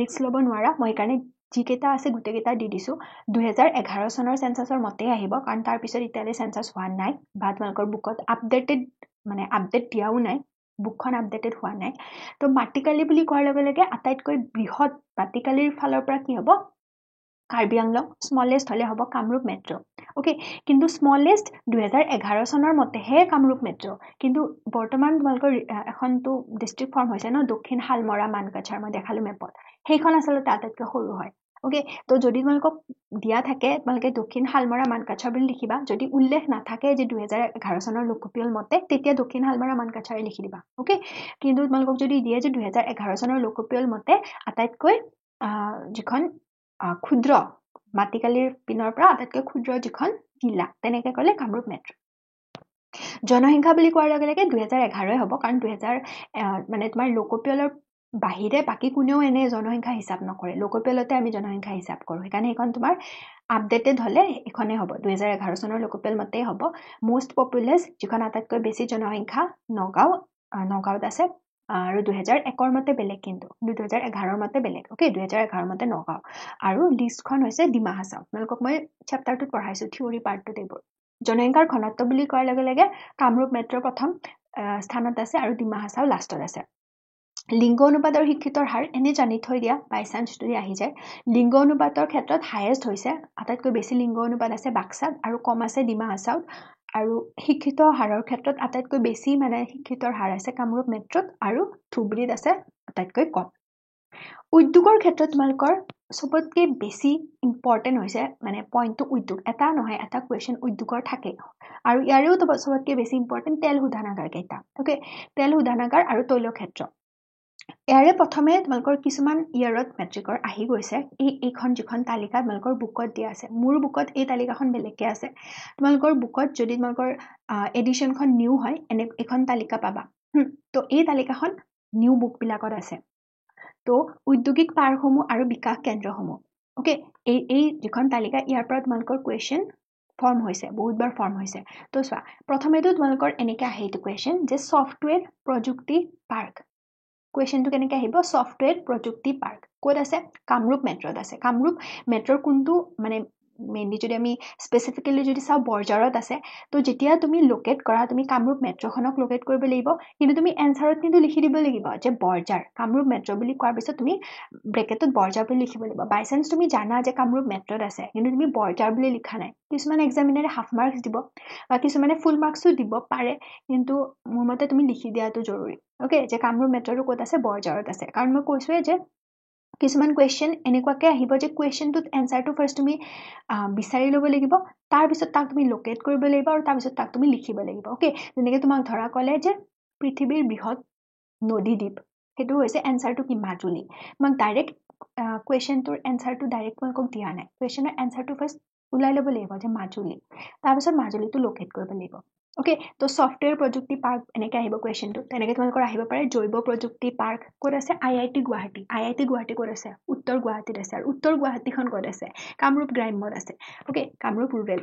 ৰিস্ক ল'ব নোৱাৰা মই সেইকাৰণে যিকেইটা আছে গোটেইকেইটা দি দিছোঁ 2011 চনৰ চেঞ্চাছৰ মতেই আহিব কাৰণ তাৰ পিছত এতিয়ালৈ চেঞ্চাছ হোৱা নাই বা তোমালোকৰ বুকত আপডেট দিয়াও নাই বুকখন আপডেটেড হোৱা নাই তো মাটিকালি বুলি কোৱাৰ লগে লগে আটাইতকৈ বৃহৎ মাটিকালিৰ ফালৰ পৰা কি হ'ব কাৰ্বি আংলং স্মলেষ্ট হলে হ'ব কামৰূপ মেট্ৰ' ওকে কিন্তু স্মলেষ্ট 2011 চনৰ মতেহে কামৰূপ মেট্ৰ' কিন্তু বৰ্তমান তোমালোকৰ এখনটো ডিষ্ট্ৰিক্ট ফৰ্ম হৈছে ন দক্ষিণ হালমৰা মানকাছাৰ মই দেখালো মেপত সেইখন আচলতে আটাইতকৈ সৰু হয় ওকে তো যদি তোমালোকক দিয়া থাকে তোমালোকে দক্ষিণ হালমৰা মানকাছাৰ বুলি লিখিবা যদি উল্লেখ নাথাকে যে 2011 চনৰ লোকপিয়ল মতে তেতিয়া দক্ষিণ হালমৰা মানকাছাৰে লিখি দিবা ওকে কিন্তু তোমালোকক যদি দিয়ে যে 2011 চনৰ লোকপিয়ল মতে আটাইতকৈ যিখন ক্ষুদ্ৰ মাটিকালিৰ পিনৰ পৰা আটাইতকৈ ক্ষুদ্ৰ যিখন জিলা তেনেকে ক'লে কামৰূপ মেট্ৰ' জনসংখ্যা বুলি কোৱাৰ লগে লগে 2011 হ'ব কাৰণ 2000 মানে তোমাৰ লোকপিয়লৰ বাহিৰে বাকি কোনেও এনে জনসংখ্যা হিচাপ নকৰে লোকপিয়লতে আমি জনসংখ্যা হিচাপ কৰোঁ সেইকাৰণে এইখন তোমাৰ আপডেটেড হলে এখনে হ'ব 2011 চনৰ লোকপিয়ল মতেই হ'ব মোষ্ট পপুলাছ যিখন আটাইতকৈ বেছি জনসংখ্যা নগাঁৱত আছে আৰু 2001 মতে বেলেগ কিন্তু 2011 মতে বেলেগ ওকে 2011 মতে নগাঁও আৰু লিষ্টখন হৈছে ডিমা হাছাও আপোনালোকক মই চেপ্টাৰটোত পঢ়াইছো থিওৰি পাৰ্টটোত এইবোৰ জনসংখ্যাৰ ঘনত্ব বুলি কোৱাৰ লগে লগে কামৰূপ মেট্ৰ' প্ৰথম স্থানত আছে আৰু ডিমা হাছাও লাষ্টত আছে লিংগ অনুপাত আৰু শিক্ষিতৰ হাৰ এনে জানি থৈ দিয়া বাই চান্স যদি আহি যায় লিংগ অনুপাতৰ ক্ষেত্ৰত হাইয়েষ্ট হৈছে আটাইতকৈ বেছি লিংগ অনুপাত আছে বাক্সাত আৰু কম আছে ডিমা হাছাওত আৰু শিক্ষিত হাৰৰ ক্ষেত্ৰত আটাইতকৈ বেছি মানে শিক্ষিতৰ হাৰ আছে কামৰূপ মেট্ৰ'ত আৰু ধুবুৰীত আছে আটাইতকৈ কম উদ্যোগৰ ক্ষেত্ৰত তোমালোকৰ সবতকৈ বেছি ইম্পৰ্টেন্ট হৈছে মানে পইণ্টটো উদ্যোগ এটা নহয় এটা কুৱেশ্যন উদ্যোগৰ থাকে আৰু ইয়াৰেও তো সবতকৈ বেছি ইম্পৰ্টেন্ট তেল শোধনাগাৰ কেইটা ওকে তেল শোধনাগাৰ আৰু তৈল ক্ষেত্ৰ ইয়াৰে প্ৰথমে তোমালোকৰ কিছুমান ইয়াৰত মেট্ৰিকৰ আহি গৈছে এইখন যিখন তালিকা তোমালোকৰ বুকত দিয়া আছে মোৰ বুকত এই তালিকাখন বেলেগকে আছে তোমালোকৰ বুকত যদি তোমালোকৰ এডিশ্যনখন নিউ হয় এনে এখন তালিকা পাবা তো এই তালিকাখন নিউ বুক বিলাকত আছে তো উদ্যোগিক পাৰ্কসমূহ আৰু বিকাশ কেন্দ্ৰসমূহ ওকে এই যিখন তালিকা ইয়াৰ পৰা তোমালোকৰ কুৱেশ্যন ফৰ্ম হৈছে বহুতবাৰ ফৰ্ম হৈছে তো চোৱা প্ৰথমেতো তোমালোকৰ এনেকৈ আহে এইটো কুৱেশ্যন যে ছফ্টৱেৰ প্ৰযুক্তি পাৰ্ক কুৱেশ্যনটো কেনেকৈ আহিব ছফ্টৱেৰ প্ৰযুক্তি পাৰ্ক ক'ত আছে কামৰূপ মেট্ৰ'ত আছে কামৰূপ মেট্ৰ'ৰ কোনটো মানে মেইনলি যদি আমি স্পেচিফিকেলি যদি চাওঁ বৰঝাৰত আছে তো যেতিয়া তুমি লোকেট কৰা তুমি কামৰূপ মেট্ৰ'খনক লোকেট কৰিব লাগিব কিন্তু তুমি এনচাৰত কিন্তু লিখি দিব লাগিব যে বৰঝাৰ কামৰূপ মেট্ৰ' বুলি কোৱাৰ পিছত তুমি ব্ৰেকেটত বৰঝাৰ বুলি লিখিব লাগিব বাই চান্স তুমি জানা যে কামৰূপ মেট্ৰ'ত আছে কিন্তু তুমি বৰঝাৰ বুলি লিখা নাই কিছুমান এক্সামিনাৰে হাফ মাৰ্কছ দিব বা কিছুমানে ফুল মাৰ্কছো দিব পাৰে কিন্তু মোৰ মতে তুমি লিখি দিয়াটো জৰুৰী ওকে যে কামৰূপ মেট্ৰ'টো ক'ত আছে বৰঝাৰত আছে কাৰণ মই কৈছোৱে যে কিছুমান কুৱেশ্যন এনেকুৱাকৈ আহিব যে কুৱেশ্যনটোত এনচাৰটো ফাৰ্ষ্ট তুমি বিচাৰি ল'ব লাগিব তাৰপিছত তাক তুমি লোকেট কৰিব লাগিব আৰু তাৰপিছত তাক তুমি লিখিব লাগিব ওকে যেনেকৈ তোমাক ধৰা ক'লে যে পৃথিৱীৰ বৃহৎ নদীদ্বীপ সেইটো হৈছে এনচাৰটো কি মাজুলী তোমাক ডাইৰেক্ট কুৱেশ্যনটোৰ এনচাৰটো ডাইৰেক্ট তোমালোকক দিয়া নাই কুৱেশ্যনৰ এনচাৰটো ফাৰ্ষ্ট ওলাই ল'ব লাগিব যে মাজুলী তাৰপিছত মাজুলীটো লোকেট কৰিব লাগিব ওকে তো ছফ্টৱেৰ প্ৰযুক্তি পাৰ্ক এনেকৈ আহিব কুৱেশ্যনটো তেনেকৈ তোমালোকৰ আহিব পাৰে জৈৱ প্ৰযুক্তি পাৰ্ক ক'ত আছে IIT গুৱাহাটী ক'ত আছে উত্তৰ গুৱাহাটীত আছে আৰু উত্তৰ গুৱাহাটীখন ক'ত আছে কামৰূপ গ্ৰাম্যত আছে ওকে কামৰূপ ৰুৰেল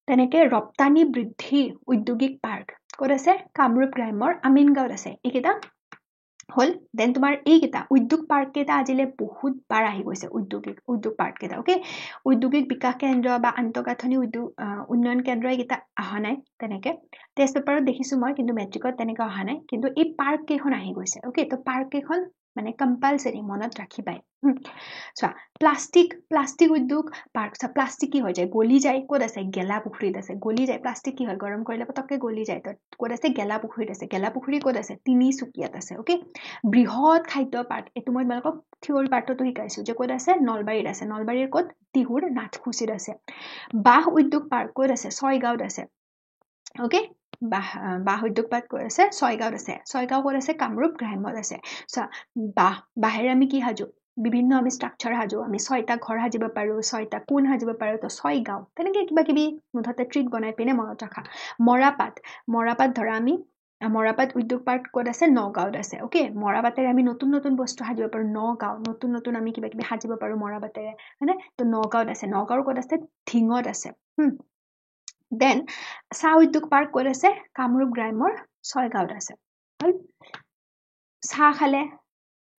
তেনেকৈ ৰপ্তানি বৃদ্ধি উদ্যোগিক পাৰ্ক ক'ত আছে কামৰূপ গ্ৰাম্যৰ আমিনগাঁৱত আছে এইকেইটা হল দেন তোমাৰ এইকেইটা উদ্যোগ পাৰ্ক কেইটা আজিলে বহুত বাৰ আহি গৈছে উদ্যোগ পাৰ্ক কেইটা ওকে উদ্যোগিক বিকাশ কেন্দ্ৰ বা আন্তঃগাঁথনি উন্নয়ন কেন্দ্ৰ এইকেইটা অহা নাই তেনেকৈ টেষ্ট পেপাৰত দেখিছোঁ মই কিন্তু মেট্ৰিকত তেনেকৈ অহা নাই কিন্তু এই পাৰ্ক কেইখন আহি গৈছে ওকে তো পাৰ্ক কেইখন মানে কম্পালচৰি মনত ৰাখিবাই চোৱা প্লাষ্টিক উদ্যোগ পাৰ্ক প্লাষ্টিক কি হৈ যায় গলি যায় ক'ত আছে গেলা পুখুৰীত আছে গলি যায় প্লাষ্টিক কি হয় গৰম কৰিলে পতককৈ গলি যায় ক'ত আছে গেলা পুখুৰীত আছে গেলা পুখুৰী ক'ত আছে তিনিচুকীয়াত আছে ওকে বৃহৎ খাদ্য পাৰ্ক এইটো মই তোমালোকক থিয়ৰী পাৰ্টতো শিকাইছোঁ যে ক'ত আছে নলবাৰীত আছে নলবাৰীৰ ক'ত টিহুৰ নাথকুছিত আছে বাঁহ উদ্যোগ পাৰ্ক ক'ত আছে ছয়গাঁৱত আছে ওকে বাঁহ উদ্যোগ পাৰ্ক ক'ত আছে ছয়গাঁৱত আছে ছয়গাঁও ক'ত আছে কামৰূপ গ্ৰাম্যত আছে চোৱা বাঁহেৰে আমি কি সাজো বিভিন্ন আমি ষ্ট্ৰাকচাৰ সাজো আমি 6টা ঘৰ সাজিব পাৰোঁ 6টা কোণ সাজিব পাৰোঁ তো 6 গাঁও তেনেকৈ কিবা কিবি মুঠতে ট্ৰিক বনাই পিনে মনত ৰাখা মৰাপাট ধৰা আমি মৰাপাট উদ্যোগ পাৰ্ক ক'ত আছে নগাঁৱত আছে ওকে মৰাপাটেৰে আমি নতুন বস্তু সাজিব পাৰোঁ নগাঁও নতুন আমি কিবা কিবি সাজিব পাৰোঁ মৰাপাটেৰে হয়নে তো নগাঁৱত আছে নগাঁৱৰ ক'ত আছে ধিঙত আছে দেন চাহ উদ্যোগ পাৰ্ক ক'ত আছে কামৰূপ গ্ৰাম্যৰ ছয়গাঁৱত আছে চাহ খালে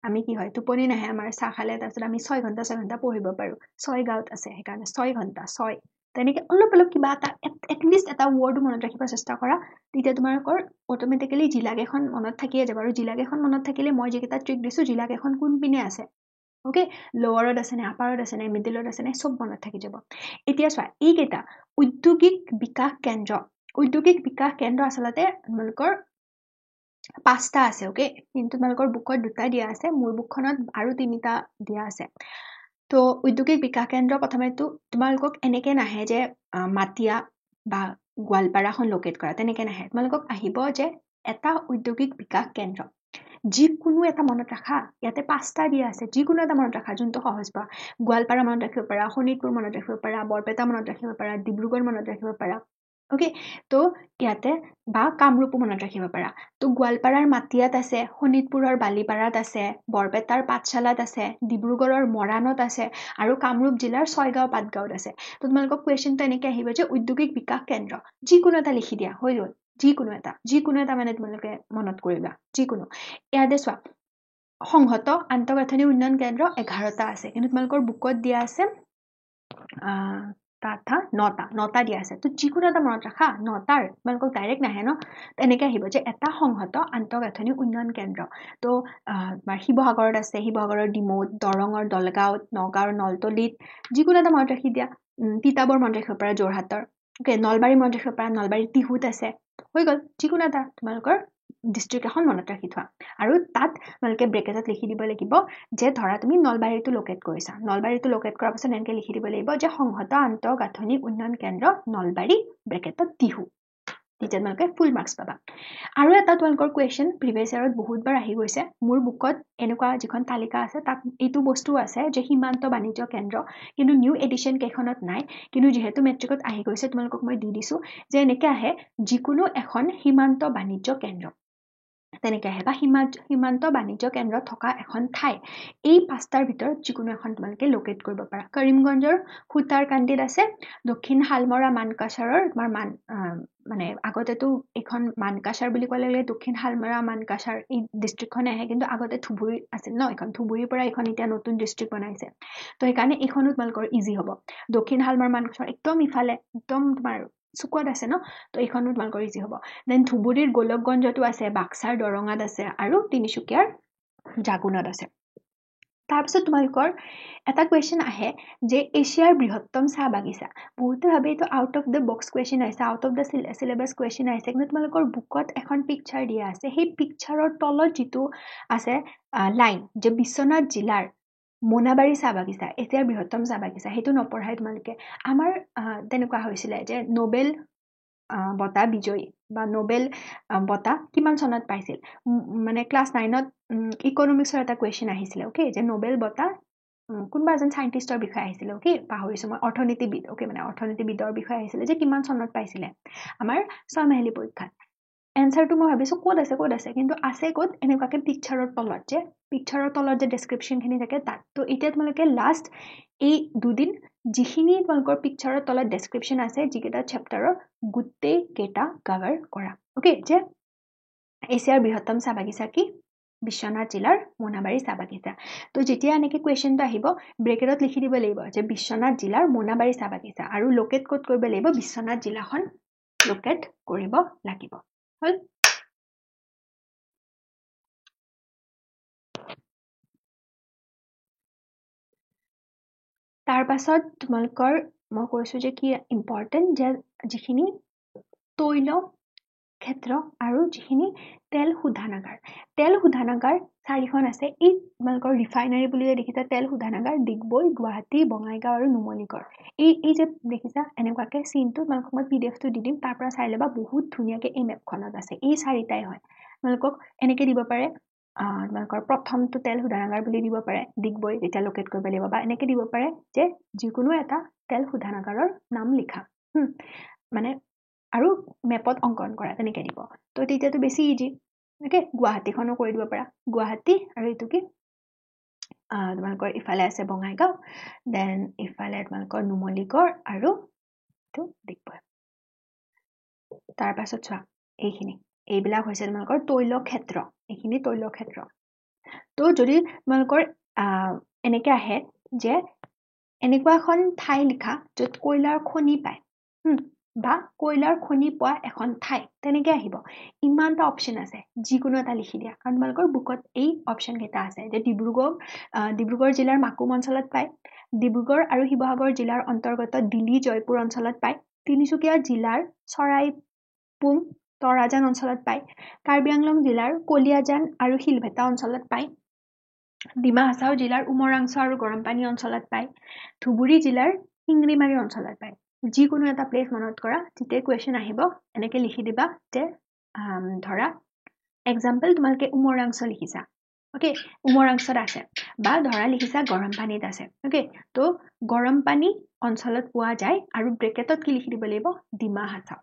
আমি কি হয় টোপনি নাহে আমাৰ চাহ খালে তাৰপিছত আমি 6 ঘণ্টা পঢ়িব পাৰো 6 গাঁৱত আছে সেইকাৰণে 6 ঘণ্টা 6 তেনেকে অলপ অলপ কিবা এটা এটলিষ্ট এটা ৱৰ্ড মনত ৰাখিব চেষ্টা কৰা তেতিয়া তোমালোকৰ অটোমেটিক্যালি জিলাকেখন মনত থাকিয়ে যাব আৰু জিলাকেখন মনত থাকিলে মই যেকেইটা ট্ৰিক দিছো জিলাকেখন কোন পিনে আছে ওকে লোৱাৰত আছে নে আপাৰত আছে নে মিডলত আছে নে সব মনত থাকি যাব এতিয়া চোৱা এইকেইটা ঔদ্যোগিক বিকাশ কেন্দ্ৰ আচলতে তোমালোকৰ 5টা আছে ওকে কিন্তু তোমালোকৰ বুকত 2টা দিয়া আছে মোৰ বুকখনত আৰু 3টা দিয়া আছে তো ঔদ্যোগিক বিকাশ কেন্দ্ৰ প্ৰথমেতো তোমালোকক এনেকে নাহে যে মাটিয়া বা গোৱালপাৰাখন লোকেট কৰা তেনেকে নাহে তোমালোকক আহিব যে এটা ঔদ্যোগিক বিকাশ কেন্দ্ৰ যিকোনো এটা মনত ৰাখা ইয়াতে 5টা দিয়া আছে যিকোনো এটা মনত ৰাখা যোনটো সহজ পা গোৱালপাৰা মনত ৰাখিব পাৰা শোণিতপুৰ মনত ৰাখিব পাৰা বৰপেটা মনত ৰাখিব পাৰা ডিব্ৰুগড় মনত ৰাখিব পাৰা ওকে তো ইয়াতে বা কামৰূপ মনত ৰাখিব পাৰা তো গোৱালপাৰাৰ মাটিয়াত আছে শোণিতপুৰৰ বালিপাৰাত আছে বৰপেটাৰ পাঠশালাত আছে ডিব্ৰুগড়ৰ মৰাণত আছে আৰু কামৰূপ জিলাৰ 6 গাঁও 5 গাঁৱত আছে তো তোমালোকক কোৱেশ্চনটো এনেকে আহিব যে ঔদ্যোগিক বিকাশ কেন্দ্ৰ যিকোনো এটা লিখি দিয়া হৈ গ'ল যিকোনো এটা মানে তোমালোকে মনত কৰিবা যিকোনো ইয়াতে চোৱা সংহত আন্তঃগাঁথনি উন্নয়ন কেন্দ্ৰ 11টা আছে কিন্তু তোমালোকৰ বুকত দিয়া আছে তাথা 9টা দিয়া আছে তো যিকোনো এটা মনত ৰাখা 9টাৰ তোমালোকক ডাইৰেক্ট নাহে ন এনেকে আহিব যে এটা সংহত আন্তঃগাঁথনি উন্নয়ন কেন্দ্ৰ তো শিৱসাগৰত আছে শিৱসাগৰৰ ডিমৌত দৰঙৰ দলগাঁৱত নগাঁৱৰ নলতলিত যিকোনো এটা মনত ৰাখি দিয়া তিতাবৰ মনত ৰাখিব পাৰা যোৰহাটৰ ওকে নলবাৰী মনত ৰাখিব পাৰা নলবাৰী টিহুত আছে হৈ গ'ল যিকোনো এটা তোমালোকৰ ডিষ্ট্ৰিক্ট এখন মনত ৰাখি থোৱা আৰু তাত তোমালোকে ব্ৰেকেটত লিখি দিব লাগিব যে ধৰা তুমি নলবাৰীটো লোকেট কৰিছা নলবাৰীটো লোকেট কৰাৰ পাছত এনেকে লিখি দিব লাগিব যে সংহত আন্তঃগাঁথনি উন্নয়ন কেন্দ্ৰ নলবাৰী ব্ৰেকেটত টিহু তেতিয়া তোমালোকে ফুল মাৰ্কছ পাবা আৰু এটা তোমালোকৰ কুৱেশ্যন প্ৰিভিয়াছ ইয়াৰত বহুতবাৰ আহি গৈছে মোৰ বুকত এনেকুৱা যিখন তালিকা আছে তাত এইটো বস্তু আছে যে সীমান্ত বাণিজ্য কেন্দ্ৰ কিন্তু নিউ এডিশ্যন কেইখনত নাই কিন্তু যিহেতু মেট্ৰিকত আহি গৈছে তোমালোকক মই দি দিছো যে এনেকে আহে যিকোনো এখন সীমান্ত বাণিজ্য কেন্দ্ৰ তেনেকে আহে বা সীমান্ত বাণিজ্য কেন্দ্ৰ থকা এখন ঠাই এই 5টাৰ ভিতৰত যিকোনো এখন তোমালোকে লোকেট কৰিব পাৰা কৰিমগঞ্জৰ সুতাৰকান্দিত আছে দক্ষিণ হালমৰা মানকাছাৰৰ তোমাৰ মানে আগতেতো এখন মানকাছাৰ বুলি ক'লে দক্ষিণ হালমৰা মানকাছাৰ এই ডিষ্ট্ৰিক্টখনে আহে কিন্তু আগতে ধুবুৰী আছিল ন এখন ধুবুৰীৰ পৰা এখন এতিয়া নতুন ডিষ্ট্ৰিক্ট বনাইছে তো সেইকাৰণে এইখনো তোমালোকৰ ইজি হ'ব দক্ষিণ হালমৰা মানকাছাৰ একদম ইফালে একদম তোমাৰ চুকত আছে ন তো এইখনো তোমালোকৰ ইজি হ'ব দেন ধুবুৰীৰ গোলকগঞ্জতো আছে বাক্সাৰ দৰঙাত আছে আৰু তিনিচুকীয়াৰ জাগুনত আছে তাৰপিছত তোমালোকৰ এটা কুৱেশ্যন আহে যে এছিয়াৰ বৃহত্তম চাহ বাগিচা বহুতে ভাবে এইটো out of the box question আহিছে out of the syllabus question আহিছে কিন্তু তোমালোকৰ বুকত এখন পিকচাৰ দিয়া আছে সেই পিকচাৰৰ তলত যিটো আছে লাইন যে বিশ্বনাথ জিলাৰ মোনাবাৰী চাহ বাগিচা এছিয়াৰ বৃহত্তম চাহ বাগিচা সেইটো নপঢ়াই তোমালোকে আমাৰ তেনেকুৱা হৈছিলে যে নোবেল বঁটা বিজয়ী বা নোবেল বঁটা কিমান চনত পাইছিল মানে ক্লাছ 9ত ইকনমিক্সৰ এটা কুৱেশ্যন আহিছিলে ওকে যে নোবেল বঁটা কোনোবা এজন সাইণ্টিষ্টৰ বিষয়ে আহিছিলে ওকে পাহৰিছো মই অৰ্থনীতিবিদ ওকে মানে অৰ্থনীতিবিদৰ বিষয়ে আহিছিলে যে কিমান চনত পাইছিলে আমাৰ 6 মাহিলী পৰীক্ষাত এনসাৰটো মই ভাবিছো ক'ত আছে কিন্তু আছে ক'ত এনেকুৱাকে পিকচাৰৰ তলত যে ডেছক্ৰিপশ্যনখিনি থাকে তাত তো এতিয়া তোমালোকে লাষ্ট এই দুদিন যিখিনি তোমালোকৰ পিকচাৰৰ তলত ডেছক্ৰিপশ্যন আছে যিকেইটা চেপ্টাৰৰ গোটেই কেইটা কভাৰ কৰা ওকে যে এছিয়াৰ বৃহত্তম চাহ বাগিচা কি বিশ্বনাথ জিলাৰ মোনাবাৰী চাহ বাগিচা তো যেতিয়া এনেকে কুৱেশ্যনটো আহিব ব্ৰেকেটত লিখি দিব লাগিব যে বিশ্বনাথ জিলাৰ মোনাবাৰী চাহ বাগিচা আৰু লোকেট ক'ত কৰিব লাগিব বিশ্বনাথ জিলাখন লোকেট কৰিব লাগিব হল তাৰ পাছত তোমালোকৰ মই কৈছো যে কি ইম্পৰ্টেন্ট যে যিখিনি তৈল ক্ষেত্ৰ আৰু যিখিনি তেল শোধনাগাৰ 4খন আছে এই তোমালোকৰ ৰিফাইনাৰী বুলি দেখিছা তেল শোধনাগাৰ ডিগবৈ গুৱাহাটী বঙাইগাঁও আৰু নুমলীগড় এই যে দেখিছা এনেকুৱাকে চিনটো তোমালোকক মই পিডিএফটো দি দিম তাৰ পৰা চাই ল'বা বহুত ধুনীয়াকে এই মেপখনত আছে এই 4টাই হয় তোমালোকক এনেকে দিব পাৰে তোমালোকৰ প্ৰথমটো তেল শোধনাগাৰ বুলি দিব পাৰে ডিগবৈ যেতিয়া লোকেট কৰিব লাগিব বা এনেকে দিব পাৰে যে যিকোনো এটা তেল শোধনাগাৰৰ নাম লিখা মানে আৰু মেপত অংকন কৰা তেনেকে দিব তো তেতিয়াতো বেছি ইজি ওকে গুৱাহাটীখনো কৰি দিব পাৰা গুৱাহাটী আৰু এইটো কি তোমালোকৰ ইফালে আছে বঙাইগাঁও দেন ইফালে তোমালোকৰ নুমলীগড় আৰু এইটো ডিগবৈ তাৰ পাছত চোৱা এইবিলাক হৈছে তোমালোকৰ তৈল ক্ষেত্ৰ এইখিনি তৈল ক্ষেত্ৰ তো যদি তোমালোকৰ এনেকে আহে যে এনেকুৱা এখন ঠাই লিখা য'ত কয়লাৰ খনি পায় বা কয়লাৰ খনি পোৱা এখন ঠাই তেনেকে আহিব ইমানটা অপচন আছে যিকোনো এটা লিখি দিয়া কাৰণ তোমালোকৰ বুকত এই অপচন কেইটা আছে যে ডিব্ৰুগড় জিলাৰ মাকুম অঞ্চলত পায় ডিব্ৰুগড় আৰু শিৱসাগৰ জিলাৰ অন্তৰ্গত দিলি জয়পুৰ অঞ্চলত পায় তিনিচুকীয়া জিলাৰ চৰাইপুং তৰাজান অঞ্চলত পায় কাৰ্বি আংলং জিলাৰ কলিয়াজান আৰু শিলভেটা অঞ্চলত পায় ডিমা হাছাও জিলাৰ উমৰাংছ আৰু গৰমপানী অঞ্চলত পায় ধুবুৰী জিলাৰ শিংৰিমাৰী অঞ্চলত পায় যিকোনো এটা প্লেচ মনত কৰা যেতিয়া কুৱেশ্যন আহিব এনেকে লিখি দিবা যে ধৰা এক্সাম্পল তোমালোকে উমৰাংছ লিখিছা ওকে উমৰাংছত আছে বা ধৰা লিখিছা গৰমপানীত আছে ওকে তো গৰমপানী অঞ্চলত পোৱা যায় আৰু ব্ৰেকেটত কি লিখি দিব লাগিব ডিমা হাছাও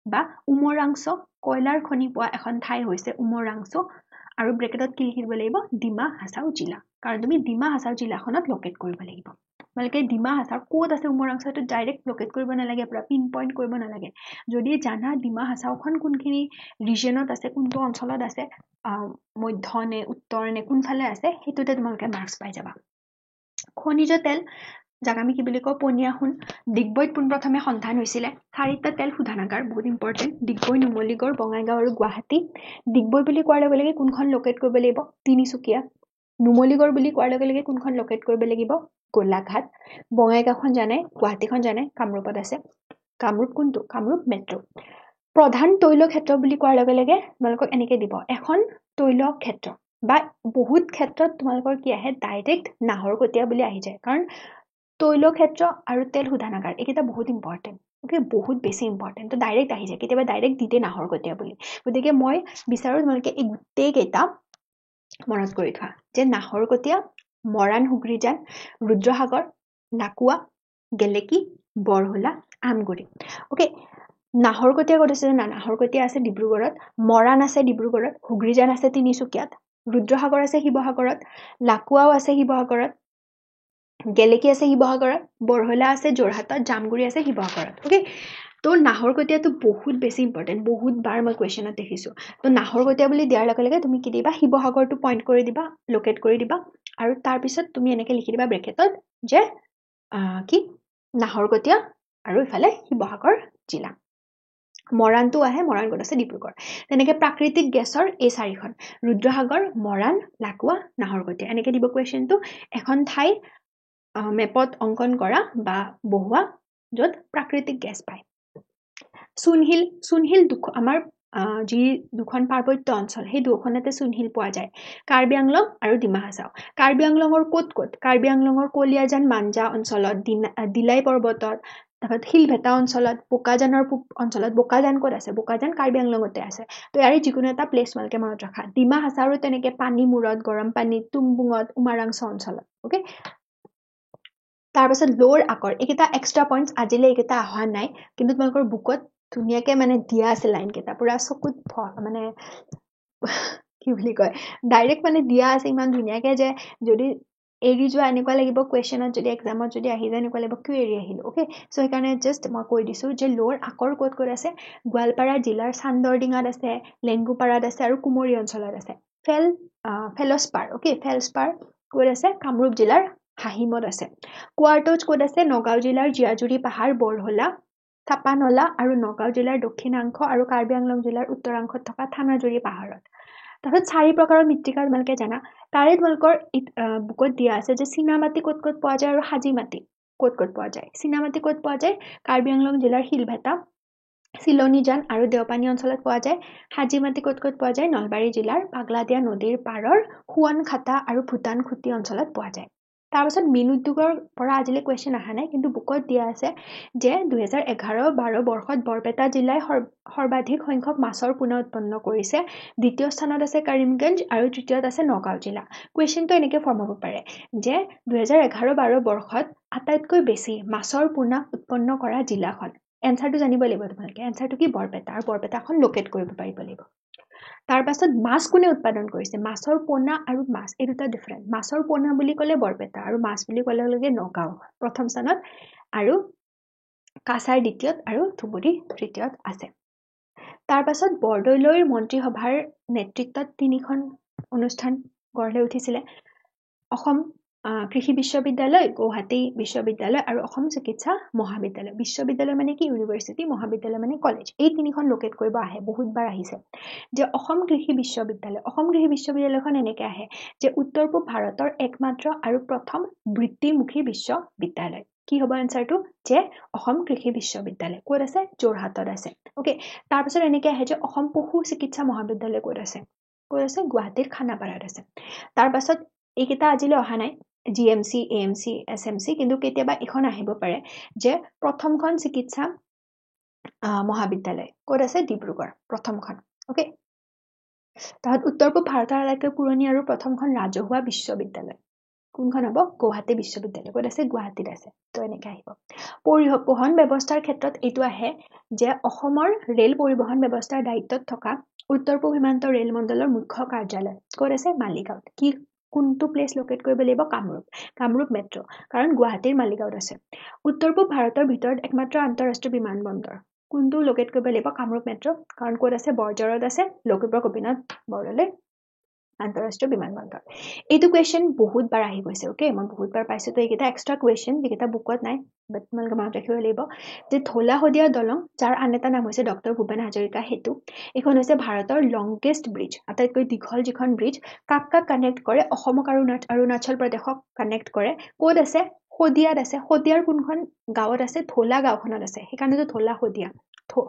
বা উমৰাংছ কয়লাৰ খনি পোৱা এখন ঠাই হৈছে উমৰাংছ আৰু ব্ৰেকেটত কি লিখি দিব লাগিব ডিমা হাছাও জিলা কাৰণ তুমি ডিমা হাছাও জিলাখনত লোকেট কৰিব লাগিব তোমালোকে ডিমা হাছাও ক'ত আছে উমৰাংছটো ডাইৰেক্ট লোকেট কৰিব নালাগে পুৰা পিন পইণ্ট কৰিব নালাগে যদি জানা ডিমা হাছাওখন কোনখিনি ৰিজনত আছে কোনটো অঞ্চলত আছে মধ্য নে উত্তৰ নে কোনফালে আছে সেইটোতে তোমালোকে মাৰ্কছ পাই যাবা খনিজ তেল যাক আমি কি বুলি কওঁ পনীয়া সোণ ডিগবৈত পোনপ্ৰথমে সন্ধান হৈছিলে 4টা তেল শোধনাগাৰ বহুত ইম্পৰ্টেণ্ট ডিগবৈ নুমলীগড় বঙাইগাঁও আৰু গুৱাহাটী ডিগবৈ বুলি কোৱাৰ লগে লগে কোনখন লোকেট কৰিব লাগিব তিনিচুকীয়া নুমলীগড় বুলি কোৱাৰ লগে লগে কোনখন লোকেট কৰিব লাগিব গোলাঘাট বঙাইগাঁওখন জানে গুৱাহাটীখন জানে কামৰূপত আছে কামৰূপ কোনটো কামৰূপ মেট্ৰ প্ৰধান তৈল ক্ষেত্ৰ বুলি কোৱাৰ লগে লগে তোমালোকক এনেকে দিব এখন তৈল ক্ষেত্ৰ বা বহুত ক্ষেত্ৰত তোমালোকৰ কি আহে ডাইৰেক্ট নাহৰকটীয়া বুলি আহি যায় কাৰণ তৈল ক্ষেত্ৰ আৰু তেল শোধনাগাৰ এইকেইটা বহুত ইম্পৰ্টেণ্ট ওকে বহুত বেছি ইম্পৰ্টেণ্ট তো ডাইৰেক্ট আহি যায় কেতিয়াবা ডাইৰেক্ট দিতে নাহৰকটীয়া বুলি গতিকে মই বিচাৰো তোমালোকে এই গোটেইকেইটা মনত কৰি থোৱা যে নাহৰকটীয়া মৰাণ হুগ্ৰীজান ৰুদ্ৰসাগৰ লাকুৱা গেলেকী বৰহোলা আমগুৰি ওকে নাহৰকটীয়া ক'ত আছে জানা নাহৰকটীয়া আছে ডিব্ৰুগড়ত মৰাণ আছে ডিব্ৰুগড়ত হুগ্ৰীজান আছে তিনিচুকীয়াত ৰুদ্ৰসাগৰ আছে শিৱসাগৰত লাকুৱাও আছে শিৱসাগৰত গেলেকী আছে শিৱসাগৰত বৰহোলা আছে যোৰহাটত জামগুৰি আছে শিৱসাগৰত ওকে তো নাহৰকটীয়াটো বহুত বেছি ইম্পৰ্টেণ্ট বহুত বাৰ মই কুৱেশ্যনত দেখিছোঁ তো নাহৰকটীয়া বুলি দিয়াৰ লগে লগে তুমি কি দিবা শিৱসাগৰটো পইণ্ট কৰি দিবা লোকেট কৰি দিবা আৰু তাৰপিছত তুমি এনেকৈ লিখি দিবা ব্ৰেকেটত যে কি নাহৰকটীয়া আৰু ইফালে শিৱসাগৰ জিলা মৰাণটো আহে মৰাণ ক'ত আছে ডিব্ৰুগড় তেনেকৈ প্ৰাকৃতিক গেছৰ এই 4খন ৰুদ্ৰসাগৰ মৰাণ লাকুৱা নাহৰকটীয়া এনেকৈ দিব কুৱেশ্যনটো এখন ঠাই মেপত অংকন কৰা বা বহুৱা য'ত প্ৰাকৃতিক গেছ পায় চুনশিল আমাৰ যি দুখন পাৰ্বত্য অঞ্চল সেই দুখনতে চুনশিল পোৱা যায় কাৰ্বি আংলং আৰু ডিমা হাছাও কাৰ্বি আংলঙৰ ক'ত কাৰ্বি আংলঙৰ কলিয়াজান মাঞ্জা অঞ্চলত দিলাই পৰ্বতত তাৰপিছত শিলভেটা অঞ্চলত বোকাজানৰ পূব অঞ্চলত বোকাজান ক'ত আছে বোকাজান কাৰ্বি আংলঙতে আছে তো ইয়াৰে যিকোনো এটা প্লেচ তোমালোকে মনত ৰাখা ডিমা হাছাওৰো তেনেকৈ পানীমূৰত গৰমপানীত তুংবুঙত উমাৰাংছ অঞ্চলত ওকে তাৰপাছত লৌৰ আকৰ এইকেইটা এক্সট্ৰা পইণ্টছ আজিলৈ এইকেইটা অহা নাই কিন্তু তোমালোকৰ বুকত ধুনীয়াকৈ মানে দিয়া আছে লাইনকেইটা পুৰা চকুত মানে কি বুলি কয় ডাইৰেক্ট মানে দিয়া আছে ইমান ধুনীয়াকৈ যে যদি এৰি যোৱা এনেকুৱা লাগিব কুৱেশ্যনত যদি এক্সামত যদি আহি যায় এনেকুৱা লাগিব কিয় এৰি আহিলোঁ অ'কে চ' সেইকাৰণে জাষ্ট মই কৈ দিছোঁ যে লৌৰ আকৰ ক'ত আছে গোৱালপাৰা জিলাৰ চান্দৰডিঙাত আছে লেংগুপাৰাত আছে আৰু কুমৰী অঞ্চলত আছে ফেলছপাৰ অ'কে ফেলছপাৰ ক'ত আছে কামৰূপ জিলাৰ হাহিমত আছে কোৱাৰ্টজ ক'ত আছে নগাঁও জিলাৰ জীয়াজুৰি পাহাৰ বৰহোলা চাপানলা আৰু নগাঁও জিলাৰ দক্ষিণাংশ আৰু কাৰ্বি আংলং জিলাৰ উত্তৰাংশত থকা থানাজুৰি পাহাৰত তাৰপিছত 4 প্ৰকাৰৰ মৃত্তিকা তোমালোকে জানা তাৰে তোমালোকৰ বুকত দিয়া আছে যে চীনামাটি ক'ত পোৱা যায় আৰু সাজি মাটি ক'ত পোৱা যায় চীনামাটি ক'ত পোৱা যায় কাৰ্বি আংলং জিলাৰ শিলভেটা চিলনীজান আৰু দেওপানী অঞ্চলত পোৱা যায় সাজি মাটি ক'ত পোৱা যায় নলবাৰী জিলাৰ পাগলাদিয়া নদীৰ পাৰৰ সোৱণখাটা আৰু ভূটান খুটি অঞ্চলত পোৱা যায় তাৰপিছত মীন উদ্যোগৰ পৰা আজিলৈ কুৱেশ্যন অহা নাই কিন্তু বুকত দিয়া আছে যে 2011-12 বৰ্ষত বৰপেটা জিলাই সৰ্বাধিক সংখ্যক মাছৰ পোনা উৎপন্ন কৰিছে দ্বিতীয় স্থানত আছে কৰিমগঞ্জ আৰু তৃতীয়ত আছে নগাঁও জিলা কুৱেশ্যনটো এনেকৈ ফৰ্ম হ'ব পাৰে যে 2011-12 বৰ্ষত আটাইতকৈ বেছি মাছৰ পোনা উৎপন্ন কৰা জিলাখন এনচাৰটো জানিব লাগিব তোমালোকে এনচাৰটো কি বৰপেটা আৰু বৰপেটাখন লোকেট কৰিব পাৰিব লাগিব তাৰপাছত মাছ কোনে উৎপাদন কৰিছে মাছৰ পোনা আৰু মাছ এই দুটা ডিফাৰেণ্ট মাছৰ পোনা বুলি ক'লে বৰপেটা আৰু মাছ বুলি ক'লে নগাঁও প্ৰথম স্থানত আৰু কাছাৰ দ্বিতীয়ত আৰু ধুবুৰী তৃতীয়ত আছে তাৰপাছত বৰদলৈৰ মন্ত্ৰীসভাৰ নেতৃত্বত 3খন অনুষ্ঠান গঢ় লৈ উঠিছিলে অসম কৃষি বিশ্ববিদ্যালয় গুৱাহাটী বিশ্ববিদ্যালয় আৰু অসম চিকিৎসা মহাবিদ্যালয় বিশ্ববিদ্যালয় মানে কি ইউনিভাৰ্চিটি মহাবিদ্যালয় মানে কলেজ এই তিনিখন লোকেট কৰিব আহে বহুতবাৰ আহিছে যে অসম কৃষি বিশ্ববিদ্যালয়খন এনেকৈ আহে যে উত্তৰ পূব ভাৰতৰ একমাত্ৰ আৰু প্ৰথম বৃত্তিমুখী বিশ্ববিদ্যালয় কি হ'ব এনসাৰটো যে অসম কৃষি বিশ্ববিদ্যালয় ক'ত আছে যোৰহাটত আছে ওকে তাৰ পিছত এনেকৈ আহে যে অসম পশু চিকিৎসা মহাবিদ্যালয় ক'ত আছে গুৱাহাটীৰ খানাপাৰাত আছে তাৰ পাছত এইকেইটা আজিলৈ অহা নাই GMC AMC SMC কিন্তু কেতিয়াবা এখন আহিব পাৰে যে প্ৰথমখন চিকিৎসা মহাবিদ্যালয় ক'ত আছে ডিব্ৰুগড় প্ৰথমখন ওকে তাত উত্তৰ পূব ভাৰতৰ আটাইতকৈ পুৰণি আৰু প্ৰথমখন ৰাজহুৱা বিশ্ববিদ্যালয় কোনখন হ'ব গুৱাহাটী বিশ্ববিদ্যালয় ক'ত আছে গুৱাহাটীত আছে তো এনেকৈ আহিব পৰিবহণ ব্যৱস্থাৰ ক্ষেত্ৰত এইটো আহে যে অসমৰ ৰেল পৰিবহণ ব্যৱস্থাৰ দায়িত্বত থকা উত্তৰ পূব সীমান্ত ৰেল মণ্ডলৰ মুখ্য কাৰ্যালয় ক'ত আছে মালিগাঁৱত কি কোনটো প্লেচ লোকেট কৰিব লাগিব কামৰূপ মেট্ৰ কাৰণ গুৱাহাটীৰ মালিগাঁৱত আছে উত্তৰ পূব ভাৰতৰ ভিতৰত একমাত্ৰ আন্তঃৰাষ্ট্ৰীয় বিমানবন্দৰ কোনটো লোকেট কৰিব লাগিব কামৰূপ মেট্ৰ কাৰণ ক'ত আছে বৰজৰত আছে লখিমপুৰ গোপীনাথ বৰদলৈ আন্তঃৰাষ্ট্ৰীয় বিমানবন্দৰ এইটো কুৱেশ্যন বহুতবাৰ আহি গৈছে ওকে মই বহুতবাৰ পাইছো তো এইকেইটা এক্সট্ৰা কুৱেশ্যন যিকেইটা বুকত নাই বাট তোমালোকে মনত ৰাখিব লাগিব যে ধলা শদিয়া দলং যাৰ আন এটা নাম হৈছে ডক্টৰ ভূপেন হাজৰিকা সেতু এইখন হৈছে ভাৰতৰ লংগেষ্ট ব্ৰিজ আটাইতকৈ দীঘল যিখন ব্ৰিজ কাক কানেক্ট কৰে অসমক আৰু অৰুণাচল প্ৰদেশক কানেক্ট কৰে ক'ত আছে শদিয়াত আছে শদিয়াৰ কোনখন গাঁৱত আছে ধলা গাঁওখনত আছে সেইকাৰণেতো ধলা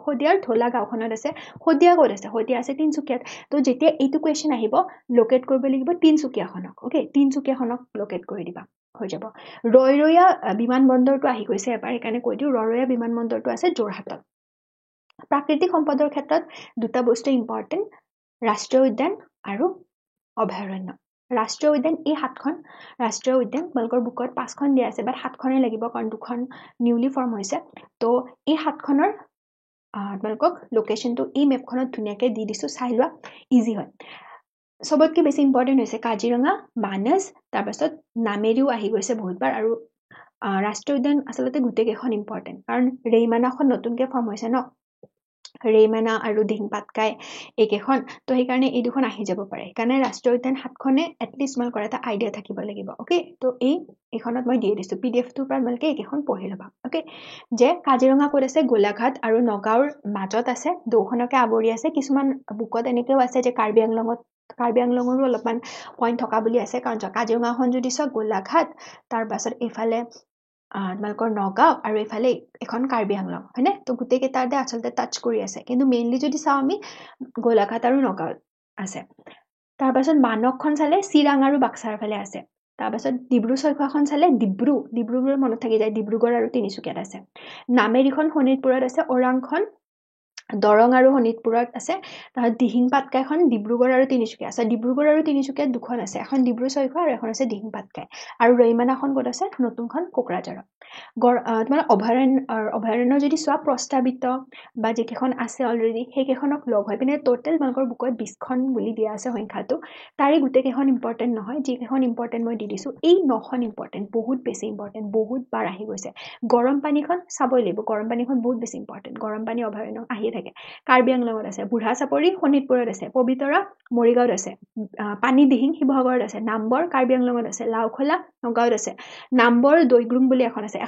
শদিয়াৰ ধলা গাঁওখনত আছে শদিয়া ক'ত আছে শদিয়া আছে তিনচুকীয়াত তো যেতিয়া এইটো কুৱেশ্যন আহিব লোকেট কৰিব লাগিব তিনচুকীয়াখনক ওকে তিনচুকীয়াখনক লোকেট কৰি দিবা হৈ যাব ৰয়ৰয়া বিমানবন্দৰটো আহি গৈছে এবাৰ সেইকাৰণে কৈ দিওঁ ৰয়ৰয়া বিমানবন্দৰটো আছে যোৰহাটত প্ৰাকৃতিক সম্পদৰ ক্ষেত্ৰত দুটা বস্তু ইম্পৰ্টেণ্ট ৰাষ্ট্ৰীয় উদ্যান আৰু অভয়াৰণ্য ৰাষ্ট্ৰীয় উদ্যান এই 7খন ৰাষ্ট্ৰীয় উদ্যান তোমালোকৰ বুকত 5খন দিয়া আছে বাট 7খনে লাগিব কাৰণ 2খন নিউলি ফৰ্ম হৈছে তো এই 7খনৰ তোমালোকক লোকেশ্যনটো এই মেপখনত ধুনীয়াকৈ দি দিছো চাই লোৱা ইজি হয় সবতকৈ বেছি ইম্পৰ্টেণ্ট হৈছে কাজিৰঙা মানস তাৰপাছত নামেৰিও আহি গৈছে বহুতবাৰ আৰু ৰাষ্ট্ৰীয় উদ্যান আচলতে গোটেইকেইখন ইম্পৰ্টেণ্ট কাৰণ ৰেইমানাখন নতুনকৈ ফৰ্ম হৈছে ন ৰেইমানা আৰু দিহিংপাটকাই এইকেইখন তো সেইকাৰণে এই দুখন আহি যাব পাৰে সেইকাৰণে ৰাষ্ট্ৰীয় উদ্যান 7খনে এটলিষ্ট তোমালোকৰ এটা আইডিয়া থাকিব লাগিব ওকে তো এইখনত মই দিয়ে দিছোঁ PDF-টোৰ পৰা তোমালোকে এইকেইখন পঢ়ি ল'বা ওকে যে কাজিৰঙা ক'ত আছে গোলাঘাট আৰু নগাঁৱৰ মাজত আছে দুখনকে আৱৰি আছে কিছুমান বুকত এনেকৈও আছে যে কাৰ্বি আংলঙৰো অলপমান পইণ্ট থকা বুলি আছে কাৰণ কাজিৰঙাখন যদি চোৱা গোলাঘাট তাৰ পাছত এইফালে তোমালোকৰ নগাঁও আৰু এইফালে এখন কাৰ্বি আংলং হয়নে তো গোটেইকেইটাতে আচলতে টাচ কৰি আছে কিন্তু মেইনলি যদি চাওঁ আমি গোলাঘাট আৰু নগাঁৱত আছে তাৰপাছত মানকখন চালে চিৰাং আৰু বাক্সাৰ ফালে আছে তাৰপাছত ডিব্ৰু চৈখোৱাখন চালে ডিব্ৰুগড় মনত থাকি যায় ডিব্ৰুগড় আৰু তিনিচুকীয়াত আছে নামেৰিখন শোণিতপুৰত আছে ওৰাংখন দৰং আৰু শোণিতপুৰত আছে তাৰপিছত দিহিংপাটকাইখন ডিব্ৰুগড় আৰু তিনিচুকীয়া আছে ডিব্ৰুগড় আৰু তিনিচুকীয়াত দুখন আছে এখন ডিব্ৰু চৈখোৱা আৰু এখন আছে দিহিংপাটকাই আৰু ৰৈমানাখন ক'ত আছে নতুনখন কোকৰাঝাৰত তোমাৰ অভয়াৰণ্য যদি চোৱা প্ৰস্তাৱিত বা যিকেইখন আছে অলৰেডি সেইকেইখনক লগ হৈ পিনে টোটেল তোমালোকৰ বুকত 20খন বুলি দিয়া আছে সংখ্যাটো তাৰে গোটেইকেইখন ইম্পৰ্টেণ্ট নহয় যিকেইখন ইম্পৰ্টেণ্ট মই দি দিছোঁ এই 9খন ইম্পৰ্টেণ্ট বহুত বেছি ইম্পৰ্টেণ্ট বহুতবাৰ আহি গৈছে গৰম পানীখন চাবই লাগিব গৰম পানীখন বহুত বেছি ইম্পৰ্টেণ্ট গৰম পানী অভয়াৰণ্য আহিয়ে থাকে কাৰ্বি আংলঙত আছে বুঢ়া চাপৰি শোণিতপুৰত আছে পবিতৰা মৰিগাঁৱত আছে পানী দিহিং শিৱসাগৰত আছে নাম্বৰ কাৰ্বি আংলঙত আছে লাওখোলা নগাঁৱত আছে নাম্বৰ দৈগ্ৰুং বুলি এখন আছে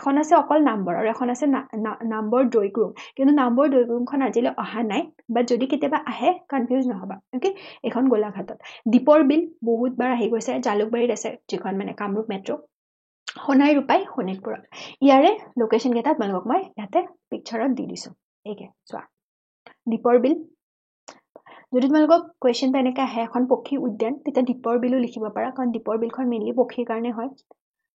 অকল নাম্বৰ আৰু এখন আছে নাম্বৰ দৈগ্ৰুং কিন্তু নাম্বৰ দৈগ্ৰুংখন আজিলৈ অহা নাই বাট যদি কেতিয়াবা আহে কনফিউজ নহবা ওকে এখন গোলাঘাটত দীপৰ বিল বহুতবাৰ আহি গৈছে জালুকবাৰীত আছে যিখন মানে কামৰূপ মেট্ৰ সোণাই ৰূপাই শোণিতপুৰত ইয়াৰে লোকেশ্যন কেইটা তোমালোকক মই ইয়াতে পিকচাৰত দি দিছোঁ এইকে চোৱা দীপৰ বিল যদি তোমালোকক কুৱেশ্যনটো এনেকৈ আহে এখন পক্ষী উদ্যান তেতিয়া দীপৰ বিলো লিখিব পাৰা কাৰণ দীপৰ বিলখন মেইনলি পক্ষীৰ কাৰণে হয়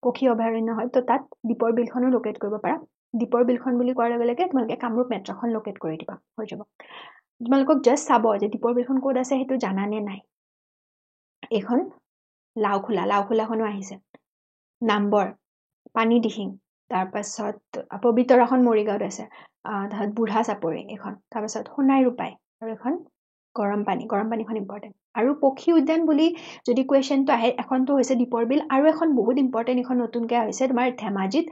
পক্ষী অভয়াৰণ্য হয় তো তাত দীপৰ বিলখনো লোকেট কৰিব পাৰা দীপৰ বিলখন বুলি কোৱাৰ লগে লগে তোমালোকে কামৰূপ মেট্ৰখন লোকেট কৰি দিবা হৈ যাব তোমালোকক জাষ্ট চাব যে দীপৰ বিলখন ক'ত আছে সেইটো জানানে নাই এইখন লাওখোলাখনো আহিছে নাম্বৰ পানী দিহিং তাৰপাছত পবিতৰাখন মৰিগাঁৱত আছে তাৰপিছত বুঢ়া চাপৰি এখন তাৰপাছত সোণাই ৰূপাই আৰু এখন গৰম পানীখন ইম্পৰ্টেণ্ট আৰু পক্ষী উদ্যান বুলি যদি কুৱেশ্যনটো আহে এখনটো হৈছে দীপৰ বিল আৰু এখন বহুত ইম্পৰ্টেণ্ট এখন নতুনকৈ হৈছে তোমাৰ ধেমাজিত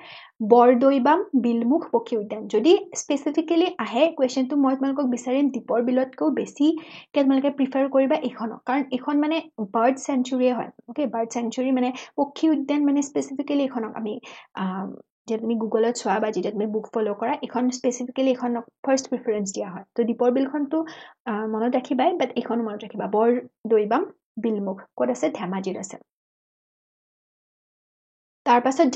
বৰদৈবাম বিলমুখ পক্ষী উদ্যান যদি স্পেচিফিকেলি আহে কুৱেশ্যনটো মই তোমালোকক বিচাৰিম দীপৰ বিলতকৈও বেছিকৈ তোমালোকে প্ৰিফাৰ কৰিবা এইখনক কাৰণ এইখন মানে বাৰ্ড চেঞ্চুৰীয়ে হয় অ'কে বাৰ্ড চেঞ্চুৰী মানে পক্ষী উদ্যান মানে স্পেচিফিকেলি এইখনক আমি যেতিয়া তুমি গুগলত চোৱা বা যেতিয়া তুমি বুক ফ'ল' কৰা এইখন স্পেচিফিকেলি এইখনক ফাৰ্ষ্ট প্ৰিফাৰেঞ্চ দিয়া হয় তো দীপৰ বিলখনটো মনত ৰাখিবাই বাট এইখনো মনত ৰাখিবা বৰদৈবাম বিলমুখ ক'ত আছে ধেমাজিত আছে তাৰ পাছত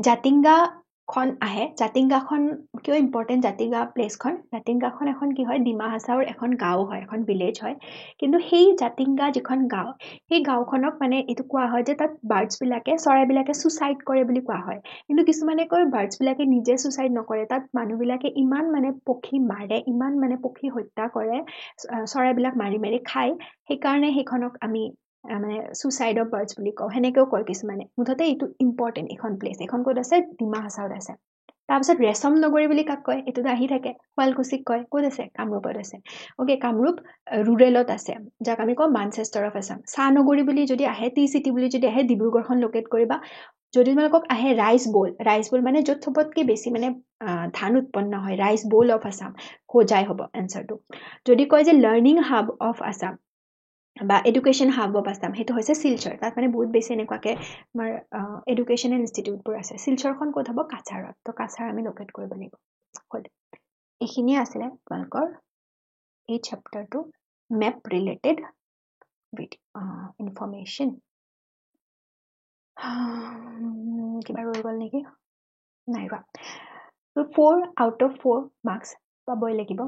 জাতিংগাখন আহে জাতিংগাখন কিয় ইম্পৰ্টেণ্ট জাতিংগা প্লেচখন জাতিংগাখন এখন কি হয় ডিমা হাছাওৰ এখন গাঁও হয় এখন ভিলেজ হয় কিন্তু সেই জাতিংগা যিখন গাঁও সেই গাঁওখনক মানে এইটো কোৱা হয় যে তাত বাৰ্ডছবিলাকে চৰাইবিলাকে ছুচাইড কৰে বুলি কোৱা হয় কিন্তু কিছুমানে কয় বাৰ্ডছবিলাকে নিজে ছুচাইড নকৰে তাত মানুহবিলাকে ইমান মানে পক্ষী মাৰে ইমান মানে পক্ষী হত্যা কৰে চৰাইবিলাক মাৰি মাৰি খায় সেইকাৰণে সেইখনক আমি মানে ছুচাইড অফ বাৰ্ডছ বুলি কওঁ সেনেকেও কয় কিছুমানে মুঠতে এইটো ইম্পৰ্টেণ্ট এইখন প্লেচ এইখন ক'ত আছে ডিমা হাছাওত আছে তাৰপিছত ৰেচম নগৰী বুলি কাক কয় এইটোতো আহি থাকে শুৱালকুছিক কয় ক'ত আছে কামৰূপত আছে অ'কে কামৰূপ ৰুৰেলত আছে যাক আমি কওঁ মানচেষ্টাৰ অফ আছাম চাহ নগৰী বুলি যদি আহে টি চিটি বুলি যদি আহে ডিব্ৰুগড়খন লোকেট কৰিবা যদি তোমালোকক আহে ৰাইচ বল মানে য'ত চবতকৈ বেছি মানে ধান উৎপন্ন হয় rice ball of Assam Hojai হ'ব এনচাৰটো যদি কয় যে লাৰ্ণিং হাব অফ আছাম বা এডুকেশ্যন হাব অফ আছাম সেইটো হৈছে শিলচৰ তাত মানে বহুত বেছি এনেকুৱাকৈ আমাৰ এডুকেশ্যনেল ইনষ্টিটিউটবোৰ আছে শিলচৰখন ক'ত হ'ব কাছাৰত তো কাছাৰ আমি লোকেট কৰিব লাগিব হ'ল এইখিনিয়ে আছিলে তোমালোকৰ এই চেপ্টাৰটো মেপ ৰিলেটেড ইনফৰ্মেশ্যন কিবা ৰৈ গ'ল নেকি নাই ৰোৱা 4 out of 4 মাৰ্কছ পাবই লাগিব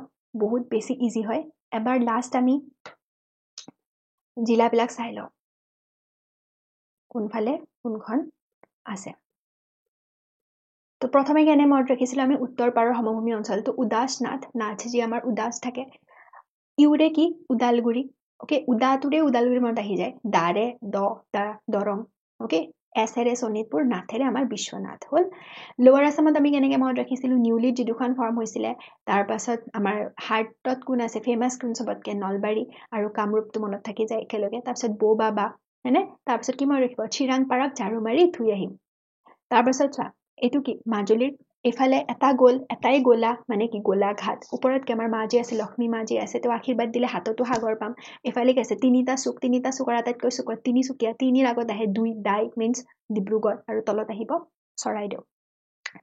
বহুত বেছি ইজি হয় এবাৰ লাষ্ট আমি জিলাবিলাক চাই লওঁ কোনফালে কোনখন আছে তো প্ৰথমে কেনে মনত ৰাখিছিলোঁ আমি উত্তৰ পাৰৰ সমভূমি অঞ্চলটো উদাস নাথ যি আমাৰ উদাস থাকে ইউৰে কি ওদালগুৰি অ'কে উদাটোৰে ওদালগুৰি মনত আহি যায় দাৰে দৰং অ'কে এছেৰে শোণিতপুৰ নাথেৰে আমাৰ বিশ্বনাথ হ'ল লোৱাৰ আছামত আমি কেনেকৈ মনত ৰাখিছিলোঁ নিউলিত যি দুখন ফৰ্ম হৈছিলে তাৰপাছত আমাৰ হাৰ্টত কোন আছে ফেমাছ কোন চবতকৈ নলবাৰী আৰু কামৰূপটো মনত থাকি যায় একেলগে তাৰপিছত বাবা হয়নে তাৰপিছত কি মনত ৰাখিব চিৰাং পাৰক ঝাৰু মাৰি থৈ আহিম তাৰপাছত চোৱা এইটো কি মাজুলীৰ এইফালে এটাই গলা মানে কি গোলাঘাট ওপৰত কি আমাৰ মা যি আছে লক্ষ্মী মা যি আছে তেওঁ আশীৰ্বাদ দিলে হাততো সাগৰ পাম এইফালে কি আছে তিনিটা চুকৰ আটাইতকৈ চুকত তিনিচুকীয়া তিনিৰ আগত আহে দাই মিনছ ডিব্ৰুগড় আৰু তলত আহিব চৰাইদেউ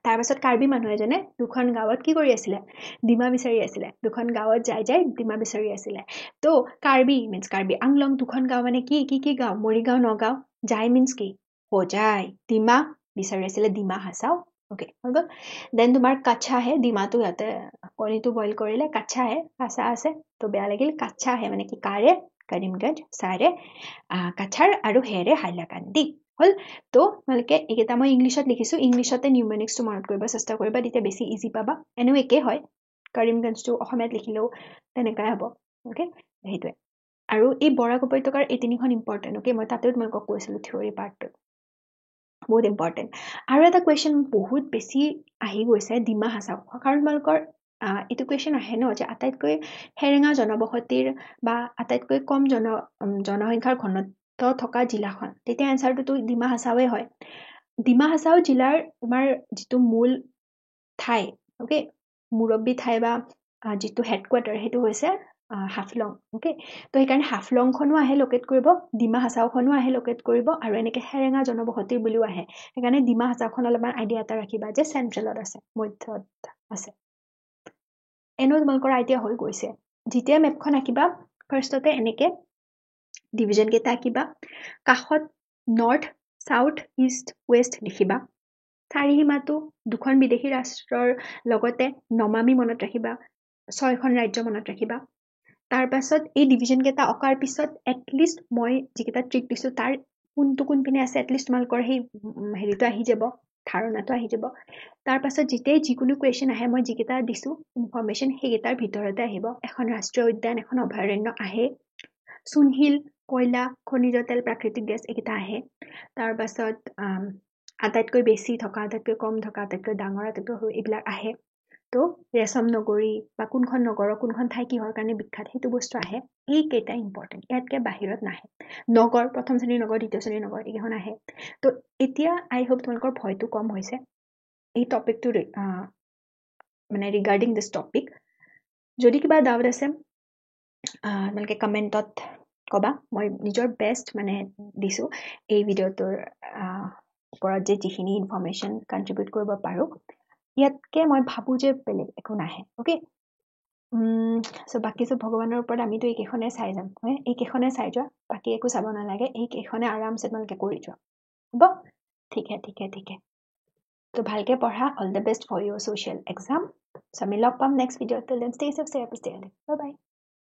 তাৰপাছত কাৰ্বি মানুহ এজনে দুখন গাঁৱত কি কৰি আছিলে ডিমা বিচাৰি আছিলে দুখন গাঁৱত যাই ডিমা বিচাৰি আছিলে তো কাৰ্বি মিনছ কাৰ্বি আংলং দুখন গাঁও মানে কি গাঁও মৰিগাঁও নগাঁও যাই মিনছ কি হোজাই ডিমা বিচাৰি আছিলে ডিমা হাছাও অ'কে হৈ গ'ল দেন তোমাৰ কাচ্ছা আহে ডিমাটো ইয়াতে কণীটো বইল কৰিলে কাচ্ছা আহে কাঁচা আছে তো বেয়া লাগিল কাচ্ছা আহে মানে কি কাৰে কৰিমগঞ্জ চাৰে কাছাৰ আৰু হেৰে হাইলাকান্দি হ'ল তো তোমালোকে এইকেইটা মই ইংলিছত লিখিছোঁ ইংলিছতে নিউমেনিক্সটো মনত কৰিব চেষ্টা কৰিবা তেতিয়া বেছি ইজি পাবা এনেও একেই হয় কৰিমগঞ্জটো অসমীয়াত লিখিলেও তেনেকুৱাই হ'ব অ'কে সেইটোৱে আৰু এই বৰাক উপত্যকাৰ এই তিনিখন ইম্পৰ্টেণ্ট অ'কে মই তাতেও তোমালোকক কৈছিলোঁ থিয়ৰী পাৰ্টটো বহুত ইম্পৰ্টেণ্ট আৰু এটা কুৱেশ্যন বহুত বেছি আহি গৈছে ডিমা হাছাও কাৰণ তোমালোকৰ এইটো কুৱেশ্যন আহে ন যে আটাইতকৈ সেৰেঙা জনবসতিৰ বা আটাইতকৈ কম জনসংখ্যাৰ ঘনত্ব থকা জিলাখন তেতিয়া এনচাৰটোতো ডিমা হাছাওৱে হয় ডিমা হাছাও জিলাৰ তোমাৰ যিটো মূল ঠাই অ'কে মুৰব্বী ঠাই বা যিটো হেডকোৱাৰ্টাৰ সেইটো হৈছে হাফলং অ'কে তো সেইকাৰণে হাফলংখনো আহে লোকেট কৰিব ডিমা হাছাওখনো আহে লোকেট কৰিব আৰু এনেকৈ সেৰেঙা জনবসতিৰ বুলিও আহে সেইকাৰণে ডিমা হাছাওখন অলপমান আইডিয়া এটা ৰাখিবা যে চেণ্ট্ৰেলত আছে মধ্যত আছে এনেও তোমালোকৰ আইডিয়া হৈ গৈছে যেতিয়া মেপখন আঁকিবা ফাৰ্ষ্টতে এনেকৈ ডিভিজন কেইটা আঁকিবা কাষত নৰ্থ চাউথ ইষ্ট ৱেষ্ট লিখিবা চাৰিসীমাটো দুখন বিদেশী ৰাষ্ট্ৰৰ লগতে নমামি মনত ৰাখিবা 6খন ৰাজ্য মনত ৰাখিবা তাৰপাছত এই ডিভিজন কেইটা অঁকাৰ পিছত এটলিষ্ট মই যিকেইটা ট্ৰিক দিছোঁ তাৰ কোনপিনে আছে এটলিষ্ট তোমালোকৰ সেই হেৰিটো আহি যাব ধাৰণাটো আহি যাব তাৰপাছত যেতিয়াই যিকোনো কুৱেশ্যন আহে মই যিকেইটা দিছোঁ ইনফৰ্মেশ্যন সেইকেইটাৰ ভিতৰতে আহিব এখন ৰাষ্ট্ৰীয় উদ্যান এখন অভয়াৰণ্য আহে চূণশিল কয়লা খনিজ তেল প্ৰাকৃতিক গেছ এইকেইটা আহে তাৰপাছত আটাইতকৈ বেছি থকা আটাইতকৈ কম থকা আটাইতকৈ ডাঙৰ আটাইতকৈ সৰু এইবিলাক আহে তো ৰেচম নগৰী বা কোনখন নগৰৰ কোনখন ঠাই কিহৰ কাৰণে বিখ্যাত সেইটো বস্তু আহে এইকেইটা ইম্পৰ্টেণ্ট ইয়াতকৈ বাহিৰত নাহে নগৰ প্ৰথম শ্ৰেণীৰ নগৰ দ্বিতীয় শ্ৰেণীৰ নগৰ এইকেইখন আহে তো এতিয়া আই হোপ তোমালোকৰ ভয়টো কম হৈছে এই টপিকটো মানে ৰিগাৰ্ডিং দিছ টপিক যদি কিবা ডাউট আছে তোমালোকে কমেণ্টত ক'বা মই নিজৰ বেষ্ট মানে দিছোঁ এই ভিডিঅ'টোৰ ওপৰত যে যিখিনি ইনফৰ্মেশ্যন কণ্ট্ৰিবিউট কৰিব পাৰোঁ ইয়াতকৈ মই ভাবোঁ যে বেলেগ একো নাহে অ'কে চ' বাকী চব ভগৱানৰ ওপৰত আমিতো এইকেইখনে চাই যাম এইকেইখনে চাই যোৱা বাকী একো চাব নালাগে এইকেইখনে আৰামছে তোমালোকে কৰি যোৱা হ'ব ঠিকে তো ভালকে পঢ়া all the best for your social exam so' আমি লগ পাম নেক্সট ভিডিঅ'ত stage of step bye by